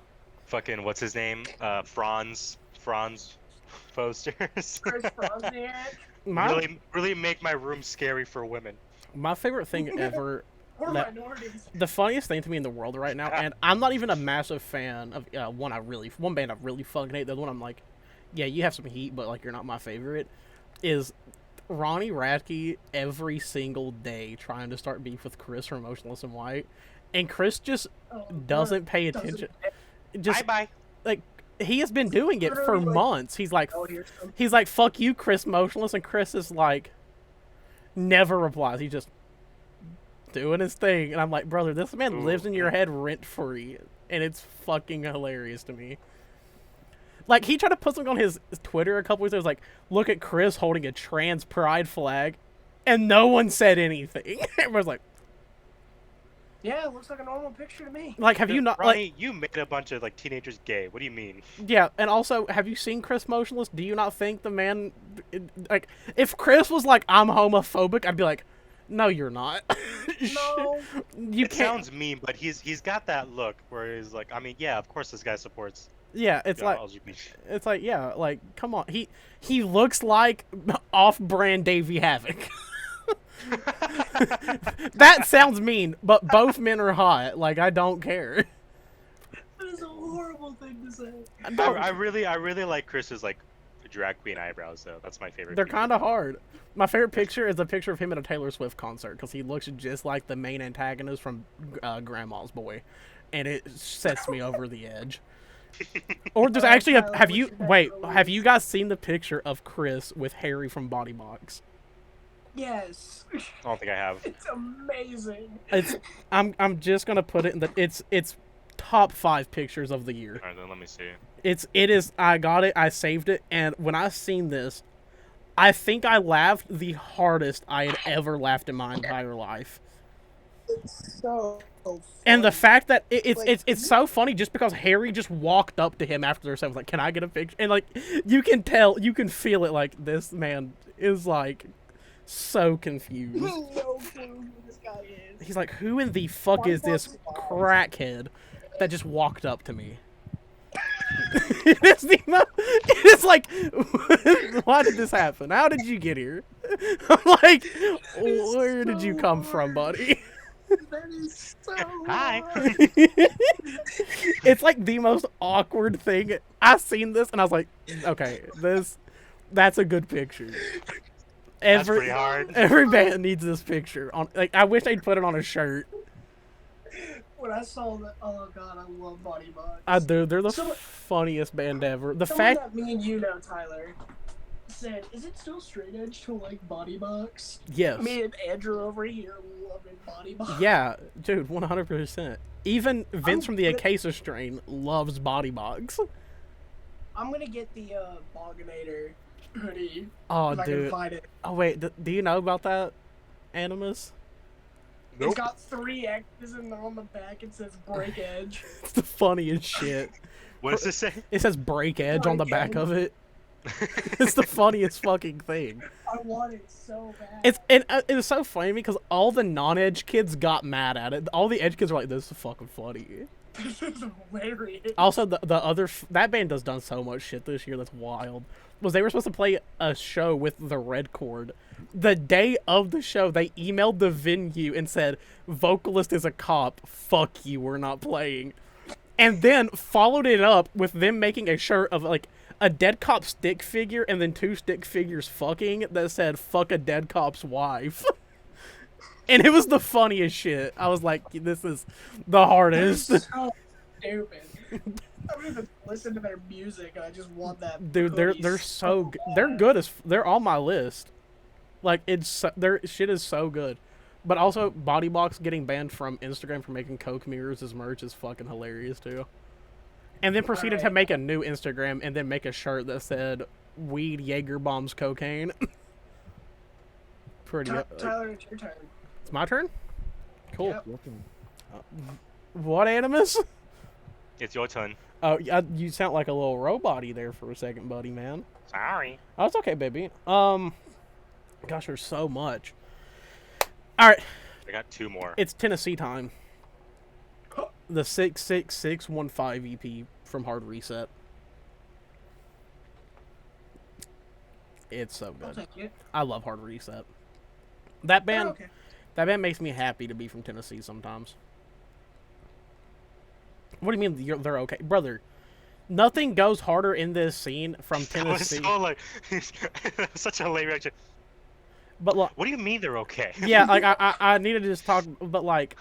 Speaker 1: fucking what's his name? Franz posters.
Speaker 2: Chris Frozniak.
Speaker 3: My
Speaker 1: really make my room scary for women.
Speaker 3: my favorite thing ever.
Speaker 2: Or
Speaker 3: That-
Speaker 2: minorities.
Speaker 3: The funniest thing to me in the world right now, and I'm not even a massive fan of one band I really fucking hate. The other one I'm like, yeah, you have some heat, but like you're not my favorite. Is Ronnie Radke every single day trying to start beef with Chris from Motionless in White, and Chris just
Speaker 2: Oh,
Speaker 3: doesn't pay
Speaker 2: doesn't-
Speaker 3: attention. Just
Speaker 1: Bye.
Speaker 3: like he has been doing it for
Speaker 2: Literally, like-
Speaker 3: months. He's like,
Speaker 2: Oh, here's some.
Speaker 3: he's like, fuck you, Chris Motionless, and Chris is like, never replies. He just doing his thing, and I'm like, brother, this man
Speaker 1: Ooh.
Speaker 3: lives in your head rent free, and it's fucking hilarious to me. Like, he tried to put something on his Twitter a couple weeks ago. It was like, look at Chris holding a trans pride flag, and no one said anything. Everyone's like,
Speaker 2: Yeah, it looks like a normal picture to me.
Speaker 3: like, have you not,
Speaker 1: Ronnie,
Speaker 3: like,
Speaker 1: you made a bunch of like teenagers gay. What do you mean?
Speaker 3: yeah, and also, have you seen Chris Motionless? Do you not think the man, like, if Chris was like, I'm homophobic, I'd be like, no, you're not.
Speaker 2: No.
Speaker 3: You
Speaker 1: It
Speaker 3: can't.
Speaker 1: sounds mean, but he's got that look where he's like, I mean, yeah, of course this guy supports
Speaker 3: Yeah, it's like,
Speaker 1: LGBT.
Speaker 3: it's like, yeah, like, come on. He looks like off-brand Davey Havoc. That sounds mean, but both men are hot. Like, I don't care.
Speaker 2: That is a horrible thing to say.
Speaker 1: I really like Chris's like drag queen eyebrows though. That's my favorite.
Speaker 3: They're
Speaker 1: feature.
Speaker 3: kind of hard. My favorite picture is a picture of him at a Taylor Swift concert because he looks just like the main antagonist from Grandma's Boy. and it sets me over the edge. Or there's actually a, have you guys seen the picture of Chris with Harry from Body Box?
Speaker 2: Yes.
Speaker 1: I don't think I have.
Speaker 2: It's amazing.
Speaker 3: I'm just gonna put it in the it's top 5 pictures of the year.
Speaker 1: Alright, then let me see.
Speaker 3: It is. I got it. I saved it, and when I seen this, I think I laughed the hardest I had ever laughed in my entire life.
Speaker 2: It's so funny.
Speaker 3: And the fact that it's so funny just because Harry just walked up to him after their set was like, "Can I get a picture?" And like you can tell, you can feel it. Like this man is like so confused.
Speaker 2: No clue who this guy is.
Speaker 3: He's like, "Who in the fuck is this crackhead that just walked up to me?" It is like, why did this happen? How did you get here? I'm like, where did you come from, buddy?
Speaker 2: That is so
Speaker 1: Hi.
Speaker 2: hard.
Speaker 3: It's like the most awkward thing. I seen this and I was like, okay, that's a good picture.
Speaker 1: That's pretty hard.
Speaker 3: Every band needs this picture. Like, I wish they'd put it on a shirt.
Speaker 2: When I saw that, oh god, I love Body Box.
Speaker 3: They're the funniest band ever. The
Speaker 2: Someone
Speaker 3: fact,
Speaker 2: that me and you know, Tyler, said, "Is it still straight edge to like Body Box?"
Speaker 3: yes,
Speaker 2: Me and Andrew over here loving Body Box.
Speaker 3: yeah, dude, 100%. Even Vince from the Acacia Strain loves Body Box.
Speaker 2: I'm gonna get the Boganator hoodie.
Speaker 3: Oh,
Speaker 2: if I can
Speaker 3: dude.
Speaker 2: find it.
Speaker 3: Oh wait, do you know about that, Animus?
Speaker 1: Nope.
Speaker 2: It's got 3 X's and on the back it says Break Edge.
Speaker 3: It's the funniest shit.
Speaker 1: What does this say?
Speaker 3: It says Break Edge on the
Speaker 2: Break
Speaker 3: back
Speaker 2: Edge.
Speaker 3: of it. It's the funniest fucking thing.
Speaker 2: I want it so bad.
Speaker 3: It's so funny because all the non-edge kids got mad at it. All the edge kids were like, "This is fucking funny."
Speaker 2: This is hilarious.
Speaker 3: Also, the other that band has done so much shit this year that's wild. Was they were supposed to play a show with the Red Chord. The day of the show, they emailed the venue and said, "Vocalist is a cop. Fuck you, we're not playing." And then followed it up with them making a shirt of like a dead cop stick figure and then 2 stick figures fucking that said "Fuck a dead cop's wife." And it was the funniest shit. I was like, this is the hardest.
Speaker 2: It's so stupid. I don't even listen to their music. I just want that.
Speaker 3: Dude, they're
Speaker 2: hoodie
Speaker 3: so
Speaker 2: bad.
Speaker 3: they're good as they're on my list. Like their shit is so good. But also Body Box getting banned from Instagram for making Coke mirrors as merch is fucking hilarious too. And then proceeded to make a new Instagram and then make a shirt that said "Weed Jaeger bombs cocaine." Pretty.
Speaker 2: Tyler, it's your turn.
Speaker 3: It's my turn. Cool.
Speaker 2: Yep.
Speaker 3: What, Animus?
Speaker 1: It's your turn.
Speaker 3: Oh, you sound like a little robot-y there for a second, buddy, man.
Speaker 1: Sorry.
Speaker 3: Oh, it's okay, baby. Gosh, there's so much. All right,
Speaker 1: I got 2 more.
Speaker 3: it's Tennessee time. The 66615 EP from Hard Reset. It's so
Speaker 2: I'll
Speaker 3: good.
Speaker 2: take it.
Speaker 3: I love Hard Reset. That band,
Speaker 2: Oh, okay.
Speaker 3: that band makes me happy to be from Tennessee sometimes. What do you mean they're okay, brother? Nothing goes harder in this scene from
Speaker 1: That was
Speaker 3: Tennessee.
Speaker 1: so like such a lame reaction.
Speaker 3: But like,
Speaker 1: What do you mean they're okay?
Speaker 3: yeah, like I needed to just talk, but like,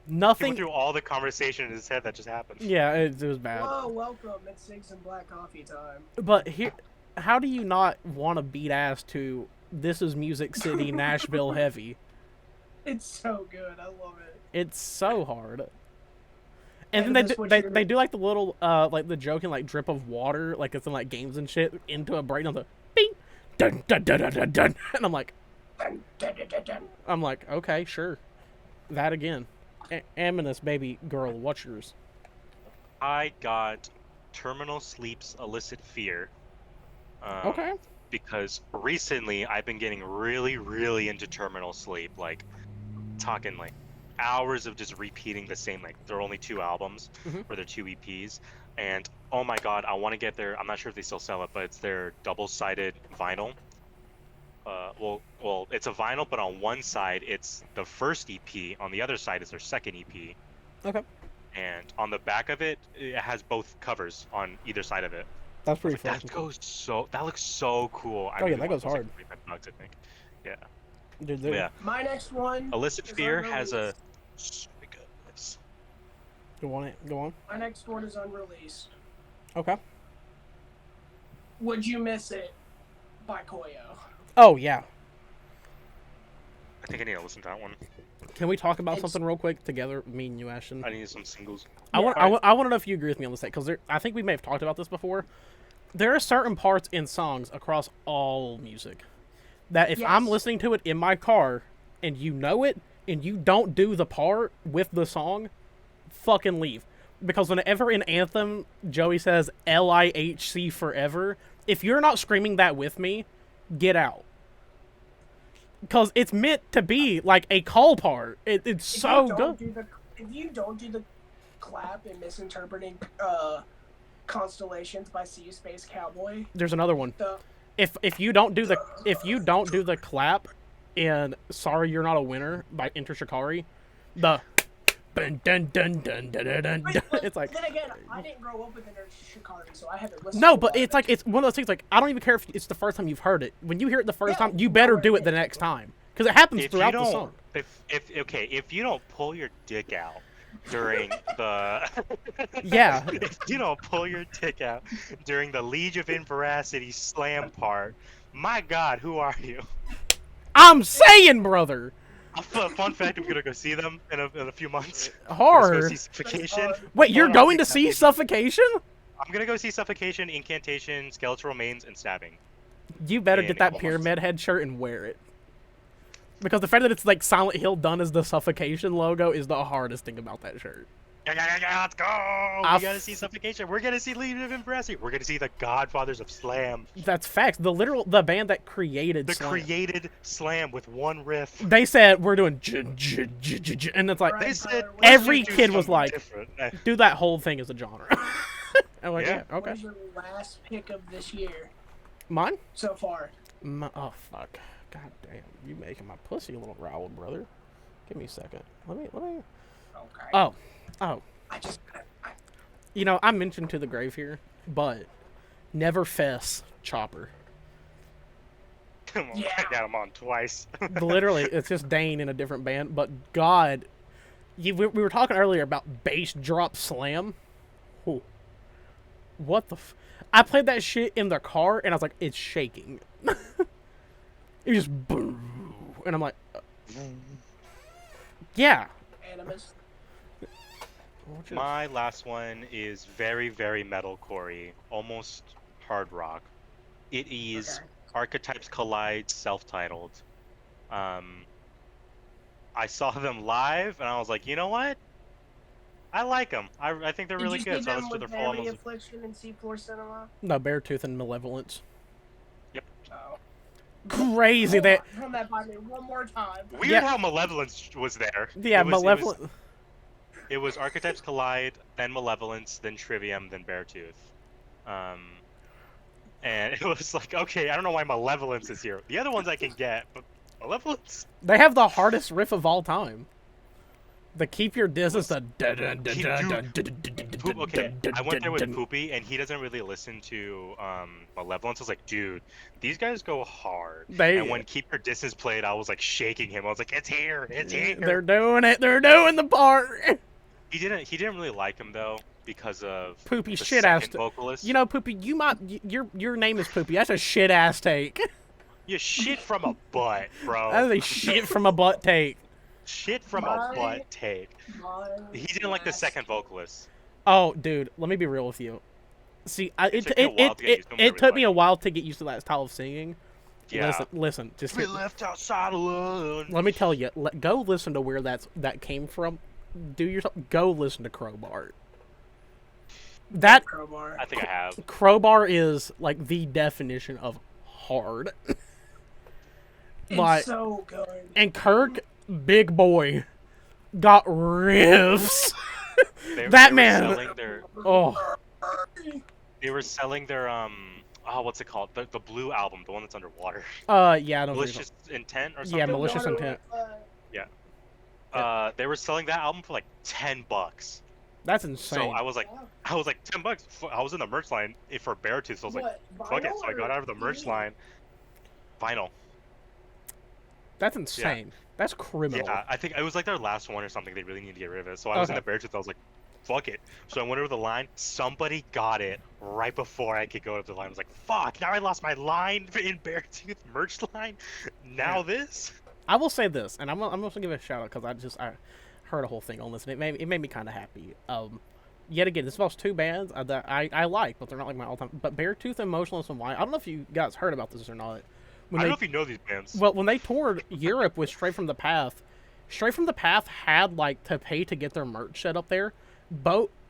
Speaker 1: He
Speaker 3: nothing.
Speaker 1: went through all the conversation in his head that just happened.
Speaker 3: Yeah, it was bad.
Speaker 2: Whoa, welcome. It's Cigs and Black Coffee time.
Speaker 3: But here, how do you not want to beat ass to "This Is Music City, Nashville Heavy"?
Speaker 2: It's so good. I love it.
Speaker 3: It's so hard. And
Speaker 2: And
Speaker 3: then
Speaker 2: this what
Speaker 3: they
Speaker 2: you're-
Speaker 3: do like the little like the joking like drip of water like it's in like games and shit into a break on the bing dun dun dun dun dun dun, and
Speaker 2: Dun, dun, dun, dun, dun.
Speaker 3: I'm like, okay, sure, that again. Aminus, baby girl, what's yours?
Speaker 1: I got Terminal Sleep's Illicit Fear.
Speaker 3: Okay.
Speaker 1: Because recently I've been getting really, really into Terminal Sleep. Like, talking like hours of just repeating the same. Like, there are only 2 albums,
Speaker 3: Mhm.
Speaker 1: or they're 2 EPs. And oh my god, I want to get their. I'm not sure if they still sell it, but it's their double-sided vinyl. Well, it's a vinyl, but on one side it's the first EP, on the other side is their second EP.
Speaker 3: Okay.
Speaker 1: And on the back of it, it has both covers on either side of it.
Speaker 3: That's pretty
Speaker 1: Like,
Speaker 3: fucking
Speaker 1: that looks so cool. I
Speaker 3: Oh, yeah,
Speaker 1: really
Speaker 3: that
Speaker 1: want
Speaker 3: goes
Speaker 1: those,
Speaker 3: hard.
Speaker 1: like, $25, I think. Yeah.
Speaker 3: Dude,
Speaker 1: But yeah.
Speaker 2: My next one.
Speaker 1: Illicit
Speaker 2: is
Speaker 1: Fear has a.
Speaker 2: unreleased.
Speaker 3: Go on. Go on.
Speaker 2: My next one is unreleased.
Speaker 3: Okay.
Speaker 2: Would You Miss It by Koyo.
Speaker 3: Oh yeah.
Speaker 1: I think I need to listen to that one.
Speaker 3: Can we talk about something real quick together, me and you, Ashton?
Speaker 1: I need some singles.
Speaker 3: I want to know if you agree with me on this, because I think we may have talked about this before. There are certain parts in songs across all music that if I'm listening to it in my car and you know it and you don't do the part with the song, fucking leave. Because whenever in Anthem Joey says LIHC forever, if you're not screaming that with me, get out. Because it's meant to be like a call part. It's so good.
Speaker 2: If you don't do the clap and misinterpreting Constellations by Sea Space Cowboy,
Speaker 3: there's another one. If you don't do the clap in Sorry You're Not a Winner by Enter Shikari, the dun dun dun dun dun dun dun. It's like.
Speaker 2: Then again, I didn't grow up with Enter Shikari, so I haven't listened.
Speaker 3: No, but it's like it's one of those things. Like I don't even care if it's the first time you've heard it. When you hear it the first time, you better do it the next time, because it happens throughout the song.
Speaker 1: If you don't pull your dick out during the
Speaker 3: yeah,
Speaker 1: if you don't pull your dick out during the Liege of Inveracity slam part, my God, who are you?
Speaker 3: I'm saying, brother.
Speaker 1: Fun fact: I'm gonna go see them in a few months.
Speaker 3: Hard.
Speaker 1: Go see Suffocation.
Speaker 3: Wait, you're going to see Suffocation?
Speaker 1: I'm gonna go see Suffocation, Incantation, Skeletal Remains, and Stabbing.
Speaker 3: You better get that Pyramid Head shirt and wear it. Because the fact that it's like Silent Hill done as the Suffocation logo is the hardest thing about that shirt.
Speaker 1: Yeah, let's go! We gotta see Suffocation. We're gonna see Legion of Impressive. We're gonna see the Godfathers of Slam.
Speaker 3: That's facts. The band that created
Speaker 1: Slam. Created Slam with one riff.
Speaker 3: They said we're doing and it's like
Speaker 1: they said
Speaker 3: every kid was like, do that whole thing as a genre. I'm like, yeah, okay.
Speaker 2: What is your last pick of this year?
Speaker 3: Mine?
Speaker 2: So far.
Speaker 3: Oh fuck. God damn, you making my pussy a little riled, brother. Give me a second. Let me.
Speaker 2: Okay.
Speaker 3: Oh. You know, I mentioned To the Grave here, but Never Fess Chopper.
Speaker 1: Come on, I got him on twice.
Speaker 3: Literally, it's just Dane in a different band, but God, we were talking earlier about bass drop slam. Ooh. What the I played that shit in the car, and I was like, it's shaking. It just boom, and I'm like, yeah.
Speaker 2: Animus.
Speaker 1: My last one is very, very metalcore-y, almost hard rock. It is Archetypes Collide, self-titled. I saw them live, and I was like, you know what? I like them. I think they're really good. So I listened to their full albums.
Speaker 2: Affliction and C4 Cinema?
Speaker 3: No, Beartooth and Malevolence.
Speaker 1: Yep.
Speaker 2: Oh.
Speaker 3: Crazy that.
Speaker 2: Run that by me one more time.
Speaker 1: Weird how Malevolence was there.
Speaker 3: Yeah, Malevolence.
Speaker 1: It was Archetypes Collide, then Malevolence, then Trivium, then Beartooth. And it was like, okay, I don't know why Malevolence is here. The other ones I can get, but Malevolence?
Speaker 3: They have the hardest riff of all time. The Keep Your Distance. Okay,
Speaker 1: I went there with Poopy, and he doesn't really listen to Malevolence. I was like, dude, these guys go hard. And when Keep Your Distance played, I was like shaking him. I was like, it's here, it's here.
Speaker 3: They're doing it. They're doing the part.
Speaker 1: He didn't really like him though because of
Speaker 3: Poopy shit ass
Speaker 1: vocalist.
Speaker 3: You know, Poopy, your name is Poopy. That's a shit ass take.
Speaker 1: You shit from a butt, bro.
Speaker 3: That is a shit from a butt take.
Speaker 1: Shit from a butt take. He didn't like the second vocalist.
Speaker 3: Oh, dude, let me be real with you. See, it took me a while to get used to that style of singing.
Speaker 1: Yeah.
Speaker 3: Listen. Just
Speaker 1: be left outside alone.
Speaker 3: Let me tell you. Go listen to where that came from. Go listen to Crowbar.
Speaker 2: Crowbar.
Speaker 1: I think I have.
Speaker 3: Crowbar is like the definition of hard.
Speaker 2: It's so good.
Speaker 3: And Kirk, big boy, got riffs. That man.
Speaker 1: They were selling their what's it called? The blue album, the one that's underwater.
Speaker 3: Yeah,
Speaker 1: Malicious Intent or something.
Speaker 3: Yeah, Malicious Intent.
Speaker 1: Yeah. They were selling that album for like $10.
Speaker 3: That's insane.
Speaker 1: So I was like $10. I was in the merch line for Beartooth, so I was like, fuck it. So I got out of the merch line. Vinyl.
Speaker 3: That's insane. Yeah. That's criminal.
Speaker 1: Yeah, I think it was like their last one or something. They really need to get rid of it. So I was in the Beartooth. I was like, fuck it. So I went over the line. Somebody got it right before I could go to the line. I was like, fuck, now I lost my line in Beartooth merch line. Now this?
Speaker 3: I will say this, and I'm also give it a shout out because I heard a whole thing on this, and it made me kind of happy. Yet again, this involves two bands that I like, but they're not like my all time. But Beartooth and Motionless and White. I don't know if you guys heard about this or not.
Speaker 1: I don't know if you know these bands.
Speaker 3: Well, when they toured Europe with Straight from the Path had like to pay to get their merch set up there.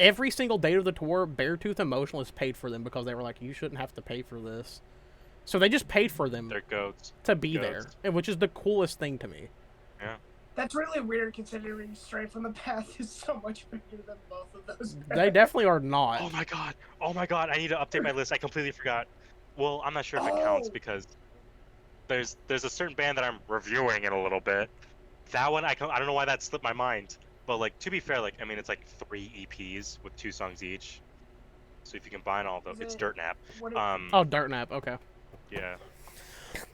Speaker 3: Every single day of the tour, Beartooth and Motionless paid for them because they were like, you shouldn't have to pay for this. So they just paid for them.
Speaker 1: They're goats.
Speaker 3: To be there, which is the coolest thing to me.
Speaker 1: Yeah.
Speaker 2: That's really weird considering Straight from the Path is so much bigger than both of those bands.
Speaker 3: They definitely are not.
Speaker 1: Oh my god! I need to update my list. I completely forgot. Well, I'm not sure if it counts because there's a certain band that I'm reviewing in a little bit. That one I don't know why that slipped my mind. But like to be fair, like I mean it's like 3 EPs with 2 songs each. So if you combine all of them, it's Dirt Nap.
Speaker 3: Oh, Dirt Nap. Okay.
Speaker 1: Yeah.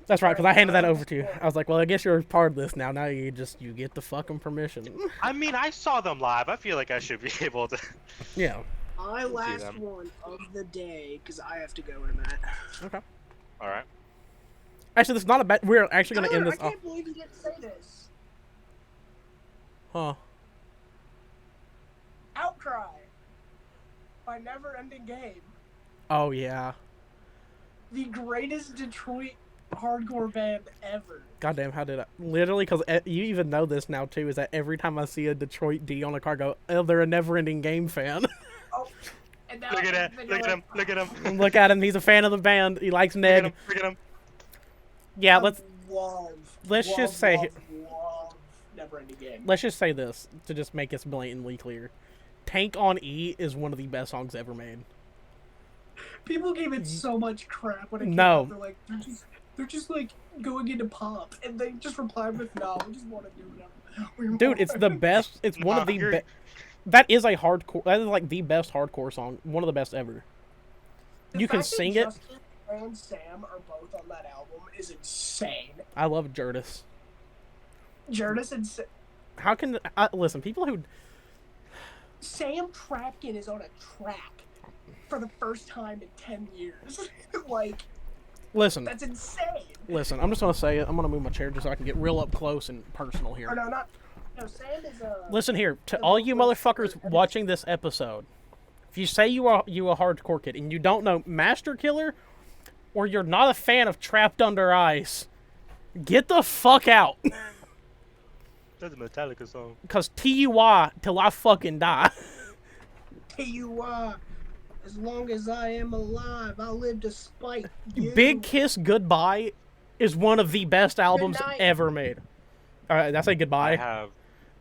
Speaker 3: That's right, because I handed that over to you. I was like, well, I guess you're part of this now. Now you get the fucking permission.
Speaker 1: I mean, I saw them live. I feel like I should be able to.
Speaker 3: Yeah.
Speaker 2: My last one of the day, because I have to go in a minute.
Speaker 3: Okay.
Speaker 1: All right.
Speaker 3: Actually, this is not a bad. We're actually going to end this.
Speaker 2: I can't believe you didn't say this.
Speaker 3: Huh.
Speaker 2: Outcry by Never Ending Game.
Speaker 3: Oh, yeah.
Speaker 2: The greatest Detroit hardcore band ever.
Speaker 3: Goddamn, how did I? Literally, because you even know this now, too, is that every time I see a Detroit D on a car, I go, oh, they're a Never Ending Game fan.
Speaker 2: Oh, and now
Speaker 1: look at him. Look at him.
Speaker 3: Look at him. He's a fan of the band. He likes Neg.
Speaker 1: Look at him.
Speaker 3: Yeah,
Speaker 2: love Never Ending Game.
Speaker 3: Let's just say this, to just make this blatantly clear. Tank on E is one of the best songs ever made.
Speaker 2: People gave it so much crap when it came out. They're like, they're just like going into pop, and they just replied with, "No, we just want to do whatever we want."
Speaker 3: Dude, it's the best. It's one of the best. That is a hardcore. That is like the best hardcore song. One of the best ever. You can sing it.
Speaker 2: Justin and Sam are both on that album is insane.
Speaker 3: I love Jurdis.
Speaker 2: Jurdis and Sam.
Speaker 3: How can listen? People who
Speaker 2: Sam Trapkin is on a track for the first time in 10 years. Like,
Speaker 3: listen.
Speaker 2: That's insane.
Speaker 3: Listen, I'm just gonna say it. I'm gonna move my chair just so I can get real up close and personal here.
Speaker 2: Or no, Sam is
Speaker 3: listen here, to all you motherfuckers watching this episode. If you say you a hardcore kid and you don't know Master Killer, or you're not a fan of Trapped Under Ice, get the fuck out.
Speaker 1: That's a Metallica song.
Speaker 3: Cause TUI till I fucking die.
Speaker 2: TUI. As long as I am alive, I'll live to spite you.
Speaker 3: Big Kiss Goodbye is one of the best albums ever made. Alright, that's a goodbye.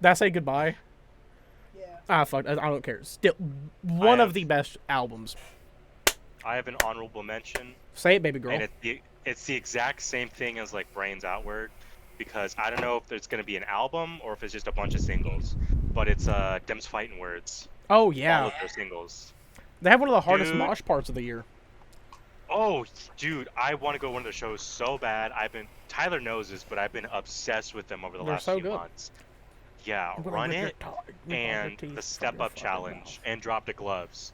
Speaker 3: That's a goodbye.
Speaker 2: Yeah.
Speaker 3: Ah, fuck. I don't care. Still, one of the best albums.
Speaker 1: I have an honorable mention.
Speaker 3: Say it, baby girl.
Speaker 1: And it's the exact same thing as like Brains Outward, because I don't know if there's gonna be an album or if it's just a bunch of singles. But it's Dem's Fighting Words.
Speaker 3: Oh yeah.
Speaker 1: All of their singles.
Speaker 3: They have one of the hardest mosh parts of the year.
Speaker 1: Oh, dude, I want to go to one of their shows so bad. Tyler knows this, but I've been obsessed with them over the last few months. Yeah, Run It and the Step Up Challenge and Drop the Gloves.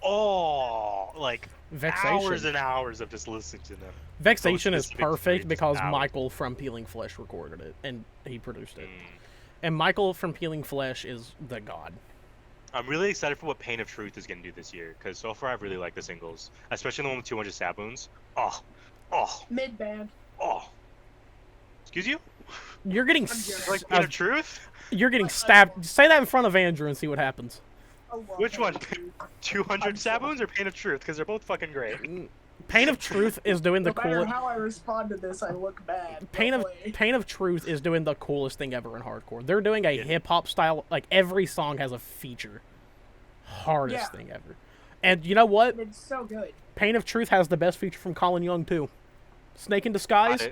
Speaker 1: Oh, like hours and hours of just listening to them.
Speaker 3: Vexation is perfect because Michael from Peeling Flesh recorded it and he produced it. And Michael from Peeling Flesh is the god.
Speaker 1: I'm really excited for what Pain of Truth is going to do this year, because so far I've really liked the singles, especially the one with 200 stab wounds. Oh.
Speaker 2: Mid band.
Speaker 1: Oh. Excuse you?
Speaker 3: You're getting
Speaker 1: like Pain of Truth?
Speaker 3: You're getting stabbed. Say that in front of Andrew and see what happens.
Speaker 1: Which one? 200 stab wounds or Pain of Truth? Because they're both fucking great.
Speaker 3: Pain of Truth is doing the coolest.
Speaker 2: No matter how I respond to this, I look bad.
Speaker 3: Pain of Truth is doing the coolest thing ever in hardcore. They're doing a hip hop style. Like every song has a feature. Hardest thing ever. And you know what?
Speaker 2: It's so good.
Speaker 3: Pain of Truth has the best feature from Colin Young too. Snake in Disguise.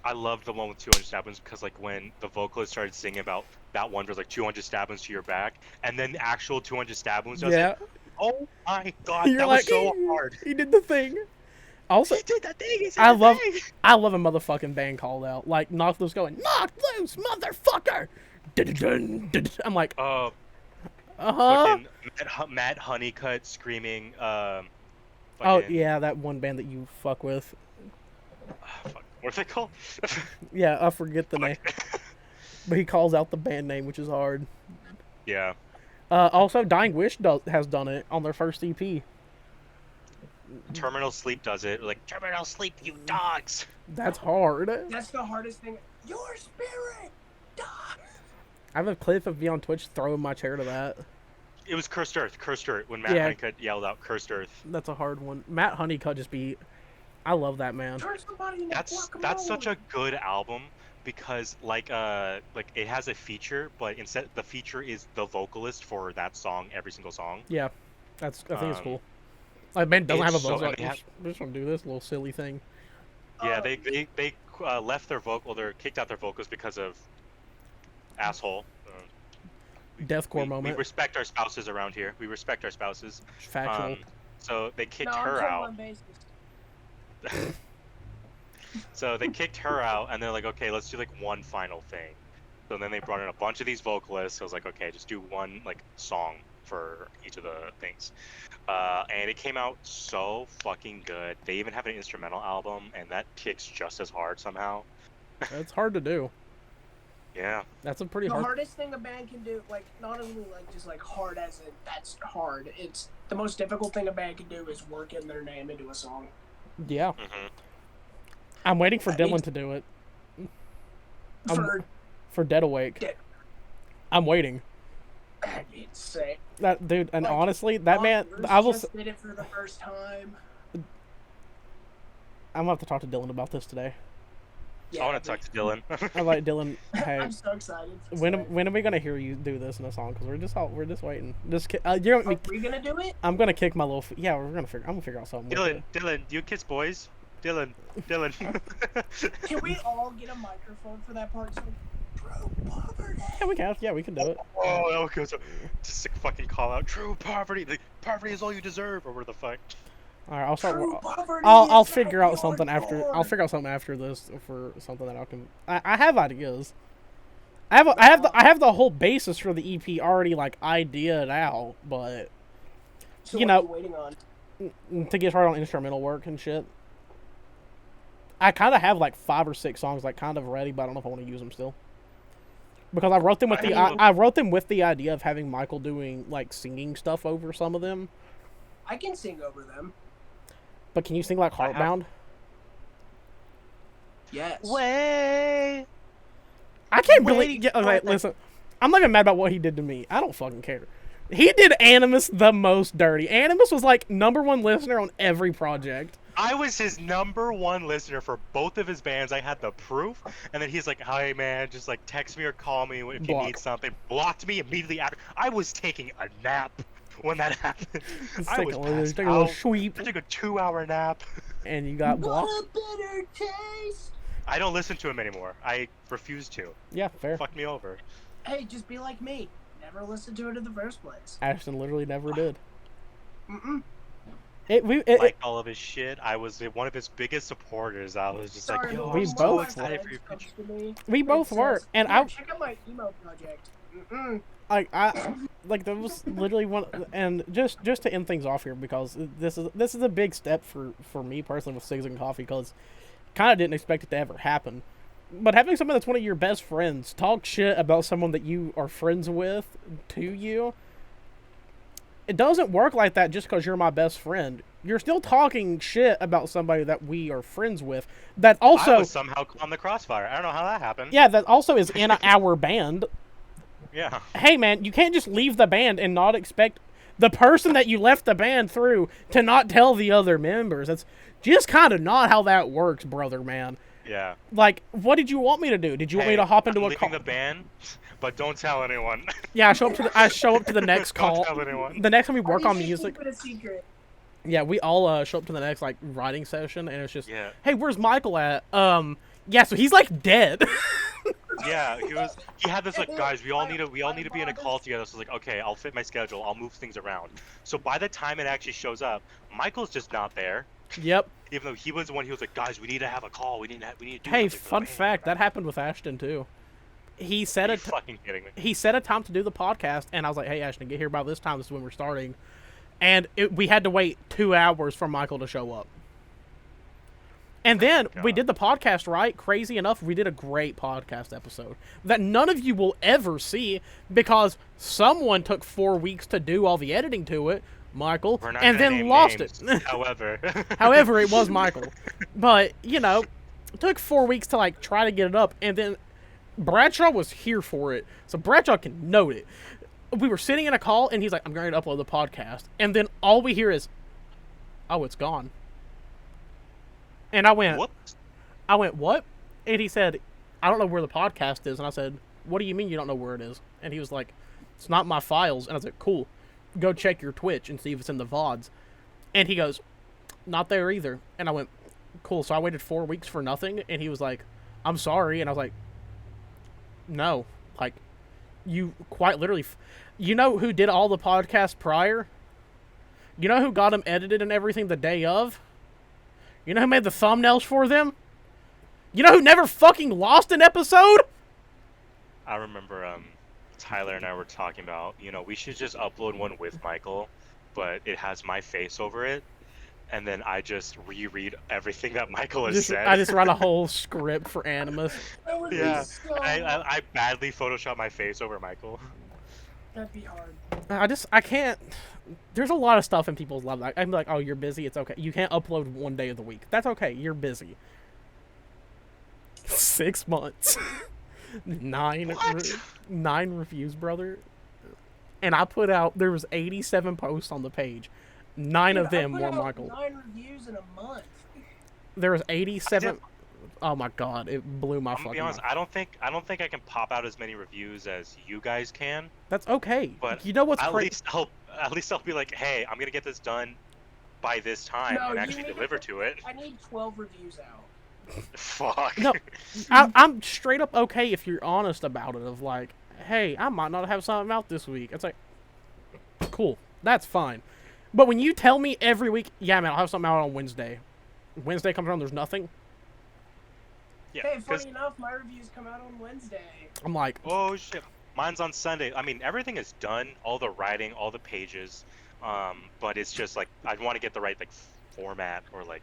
Speaker 1: I loved the one with 200 stab wounds because like when the vocalist started singing about that one was like 200 stab wounds to your back, and then the actual 200 stab wounds does it. Oh my god, that was so hard.
Speaker 3: He did the thing. Also,
Speaker 1: he did the thing.
Speaker 3: I love a motherfucking band called out. Like Knock Loose going, knock loose, motherfucker. I'm like, Uh-huh.
Speaker 1: Fucking Matt Honeycutt screaming.
Speaker 3: Oh,
Speaker 1: Fucking.
Speaker 3: yeah, that one band that you fuck with.
Speaker 1: Fuck, what are they called?
Speaker 3: Yeah, I forget the name.
Speaker 1: Fuck.
Speaker 3: But he calls out the band name, which is hard.
Speaker 1: Yeah.
Speaker 3: Also, Dying Wish has done it on their first EP.
Speaker 1: Terminal Sleep does it. Like, Terminal Sleep, you dogs!
Speaker 3: That's hard.
Speaker 2: That's the hardest thing. Your spirit, die.
Speaker 3: I have a clip of me on Twitch throwing my chair to that.
Speaker 1: It was Cursed Earth. Cursed Earth. When Matt Honeycutt yelled out Cursed Earth.
Speaker 3: That's a hard one. Matt Honeycutt just be... I love that man.
Speaker 2: Turn somebody into
Speaker 1: That's such a good album because like it has a feature, but instead the feature is the vocalist for that song, every single song.
Speaker 3: Yeah, I think it's cool. Like, band doesn't have a vocal.
Speaker 1: And
Speaker 3: We just want to do this little silly thing.
Speaker 1: Yeah, they left their vocal. They kicked out their vocals because of asshole.
Speaker 3: Deathcore moment.
Speaker 1: We respect our spouses around here. We respect our spouses.
Speaker 3: Factual.
Speaker 1: So they kicked her out. So they kicked her out, and they're like, okay, let's do like one final thing. So then they brought in a bunch of these vocalists. So I was like, okay, just do one like song for each of the things. And it came out so fucking good. They even have an instrumental album, and that kicks just as hard somehow.
Speaker 3: It's hard to do.
Speaker 1: Yeah.
Speaker 3: That's a pretty
Speaker 2: the
Speaker 3: hard...
Speaker 2: The hardest thing a band can do, like, not only like just like hard as in that's hard, it's the most difficult thing a band can do is work in their name into a song.
Speaker 3: Yeah.
Speaker 1: Mm-hmm.
Speaker 3: I'm waiting for Dylan to do it. For Dead Awake. I'm waiting.
Speaker 2: That'd be insane.
Speaker 3: That dude, and like, honestly, that man, I will.
Speaker 2: Just did it for the first time.
Speaker 3: I'm gonna have to talk to Dylan about this today.
Speaker 1: Yeah, I want to talk to Dylan.
Speaker 3: I like Dylan. Hey,
Speaker 2: I'm so excited.
Speaker 3: When are we gonna hear you do this in a song? Because we're just waiting.
Speaker 2: Are we gonna do it?
Speaker 3: I'm gonna kick my little. Yeah, I'm gonna figure out something.
Speaker 1: Dylan, do you kiss boys? Dylan.
Speaker 2: Can we all get a microphone for that part? So true poverty.
Speaker 3: Yeah, we can. Yeah, we can do it.
Speaker 1: Oh, that would go so. Just a fucking call out. True poverty. Like, poverty is all you deserve, or what the fuck?
Speaker 3: All right, I'll start. I'll figure out something after. I'll figure out something after this for something that I can. I have ideas. I have the whole basis for the EP already like ideaed out, but
Speaker 2: so
Speaker 3: you know,
Speaker 2: what are you waiting on?
Speaker 3: To get started on instrumental work and shit. I kind of have like 5 or 6 songs like kind of ready, but I don't know if I want to use them still. Because I wrote them with I wrote them with the idea of having Michael doing like singing stuff over some of them.
Speaker 2: I can sing over them.
Speaker 3: But can you sing like Heartbound?
Speaker 2: Yes.
Speaker 3: Way. I can't believe. Okay, listen. I'm not even mad about what he did to me. I don't fucking care. He did Animus the most dirty. Animus was like #1 listener on every project.
Speaker 1: I was his #1 listener for both of his bands. I had the proof, and then he's like, "Hi, man, just like text me or call me if you need something." Blocked me immediately after. I was taking a nap when that happened. I was passed
Speaker 3: take a little sweep.
Speaker 1: I took a 2-hour nap.
Speaker 3: And you got blocked.
Speaker 2: What a bitter taste.
Speaker 1: I don't listen to him anymore. I refuse to.
Speaker 3: Yeah, fair.
Speaker 1: Fuck me over.
Speaker 2: Hey, just be like me. Never listened to it in the first place.
Speaker 3: Ashton literally never did.
Speaker 2: Mm-mm.
Speaker 1: Like all of his shit. I was one of his biggest supporters. I was just like, yo,
Speaker 3: we
Speaker 1: I'm
Speaker 3: both
Speaker 1: so excited for your future.
Speaker 3: We both were, and
Speaker 2: check out my emo project.
Speaker 3: Like that was literally one, and just to end things off here, because this is a big step for me personally with Cigs and Coffee, because kind of didn't expect it to ever happen. But having someone that's one of your best friends talk shit about someone that you are friends with to you, it doesn't work like that just because you're my best friend. You're still talking shit about somebody that we are friends with. That also
Speaker 1: I was somehow on the crossfire. I don't know how that happened.
Speaker 3: Yeah, that also is in our band.
Speaker 1: Yeah.
Speaker 3: Hey, man, you can't just leave the band and not expect the person that you left the band through to not tell the other members. That's just kind of not how that works, brother, man.
Speaker 1: Yeah.
Speaker 3: Like, what did you want me to do? Did you want me to hop into a call?
Speaker 1: I'm leaving the band, but don't tell anyone.
Speaker 3: Yeah, I show up to the next call.
Speaker 1: Don't tell anyone.
Speaker 3: The next time we work on music.
Speaker 2: Keep it a secret.
Speaker 3: Yeah, we all show up to the next like writing session, and it's just,
Speaker 1: yeah.
Speaker 3: Hey, where's Michael at? Yeah, so he's like dead.
Speaker 1: Yeah, he had this like, guys, we all need to be in a call together. So I was like, okay, I'll fit my schedule. I'll move things around. So by the time it actually shows up, Michael's just not there.
Speaker 3: Yep.
Speaker 1: Even though he was the one, he was like, guys, we need to have a call. We need to do.
Speaker 3: Hey, fun fact, that happened with Ashton too. he set
Speaker 1: Are
Speaker 3: a
Speaker 1: you fucking kidding me?
Speaker 3: he set a time to do the podcast, and I was like, "Hey, Ashton, get here by this time. This is when we're starting." And we had to wait 2 hours for Michael to show up. And then we did the podcast, right? Crazy enough, we did a great podcast episode that none of you will ever see because someone took 4 weeks to do all the editing to it, Michael,
Speaker 1: We're not
Speaker 3: and
Speaker 1: gonna
Speaker 3: then
Speaker 1: name
Speaker 3: lost
Speaker 1: names,
Speaker 3: it.
Speaker 1: However.
Speaker 3: However, it was Michael. But, you know, it took 4 weeks to, like, try to get it up, and then Bradshaw was here for it, so Bradshaw can note it. We were sitting in a call, and he's like, I'm going to upload the podcast. And then all we hear is, oh, it's gone. And I went, what? And he said, I don't know where the podcast is. And I said, what do you mean you don't know where it is? And he was like, it's not my files. And I was like, cool. Go check your Twitch and see if it's in the VODs. And he goes, not there either. And I went, cool. So I waited 4 weeks for nothing. And he was like, I'm sorry. And I was like, no. Like, you quite literally... You know who did all the podcasts prior? You know who got them edited and everything the day of? You know who made the thumbnails for them? You know who never fucking lost an episode?
Speaker 1: I remember Tyler and I were talking about, we should just upload one with Michael, but it has my face over it, and then I just reread everything that Michael has said.
Speaker 3: I just write a whole script for Animus.
Speaker 1: Yeah, I badly Photoshop my face over Michael.
Speaker 2: That'd be hard.
Speaker 3: I can't... There's a lot of stuff in people's lives. I'm like, oh, you're busy. It's okay. You can't upload one day of the week. That's okay. You're busy. 6 months. 9 reviews, brother. And I put out... There was 87 posts on the page. 9 of them were Michael.
Speaker 2: 9 reviews in a month.
Speaker 3: There was 87... Oh my god, it blew my fucking mind.
Speaker 1: I'm gonna be honest, I don't think I can pop out as many reviews as you guys can.
Speaker 3: That's okay.
Speaker 1: But
Speaker 3: you know what's crazy?
Speaker 1: At least I'll be like, hey, I'm gonna get this done by this time and actually deliver to it.
Speaker 2: I need 12 reviews out.
Speaker 1: Fuck.
Speaker 3: No, I'm straight up okay if you're honest about it. Of like, hey, I might not have something out this week. It's like, cool, that's fine. But when you tell me every week, yeah, man, I'll have something out on Wednesday. Wednesday comes around, there's nothing.
Speaker 1: Yeah,
Speaker 2: hey, funny enough, my reviews come out on Wednesday.
Speaker 3: I'm like,
Speaker 1: oh shit, mine's on Sunday. I mean, everything is done, all the writing, all the pages, but it's just like I want to get the right like format or like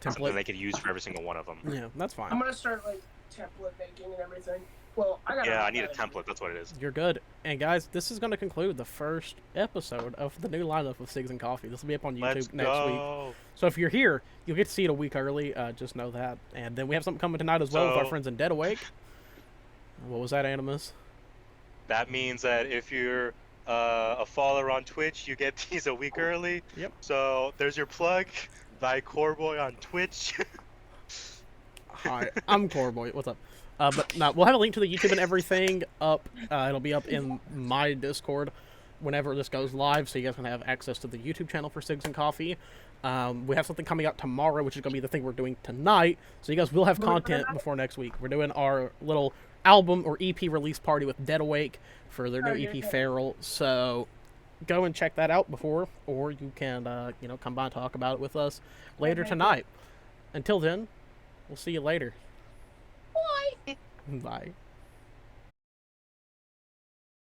Speaker 1: something they can use for every single one of them.
Speaker 3: Yeah, that's fine.
Speaker 2: I'm gonna start like template making and everything. Well, I
Speaker 1: need a template. That's what it is.
Speaker 3: You're good. And guys, this is going to conclude the first episode of the new lineup of Cigs and Coffee. This will be up on YouTube next week. So if you're here, you'll get to see it a week early. Just know that. And then we have something coming tonight as well with our friends in Dead Awake. What was that, Animus?
Speaker 1: That means that if you're a follower on Twitch, you get these a week early.
Speaker 3: Yep.
Speaker 1: So there's your plug. Thy Coreboi on Twitch.
Speaker 3: Hi, I'm Coreboi. What's up? But no, we'll have a link to the YouTube and everything up. It'll be up in my Discord whenever this goes live, so you guys can have access to the YouTube channel for Cigs and Coffee. We have something coming out tomorrow, which is going to be the thing we're doing tonight, so you guys will have content before next week. We're doing our little album or EP release party with Dead Awake for their new EP, Feral, so go and check that out before, or you can, come by and talk about it with us later tonight. Until then, we'll see you later.
Speaker 2: Bye.
Speaker 3: Bye.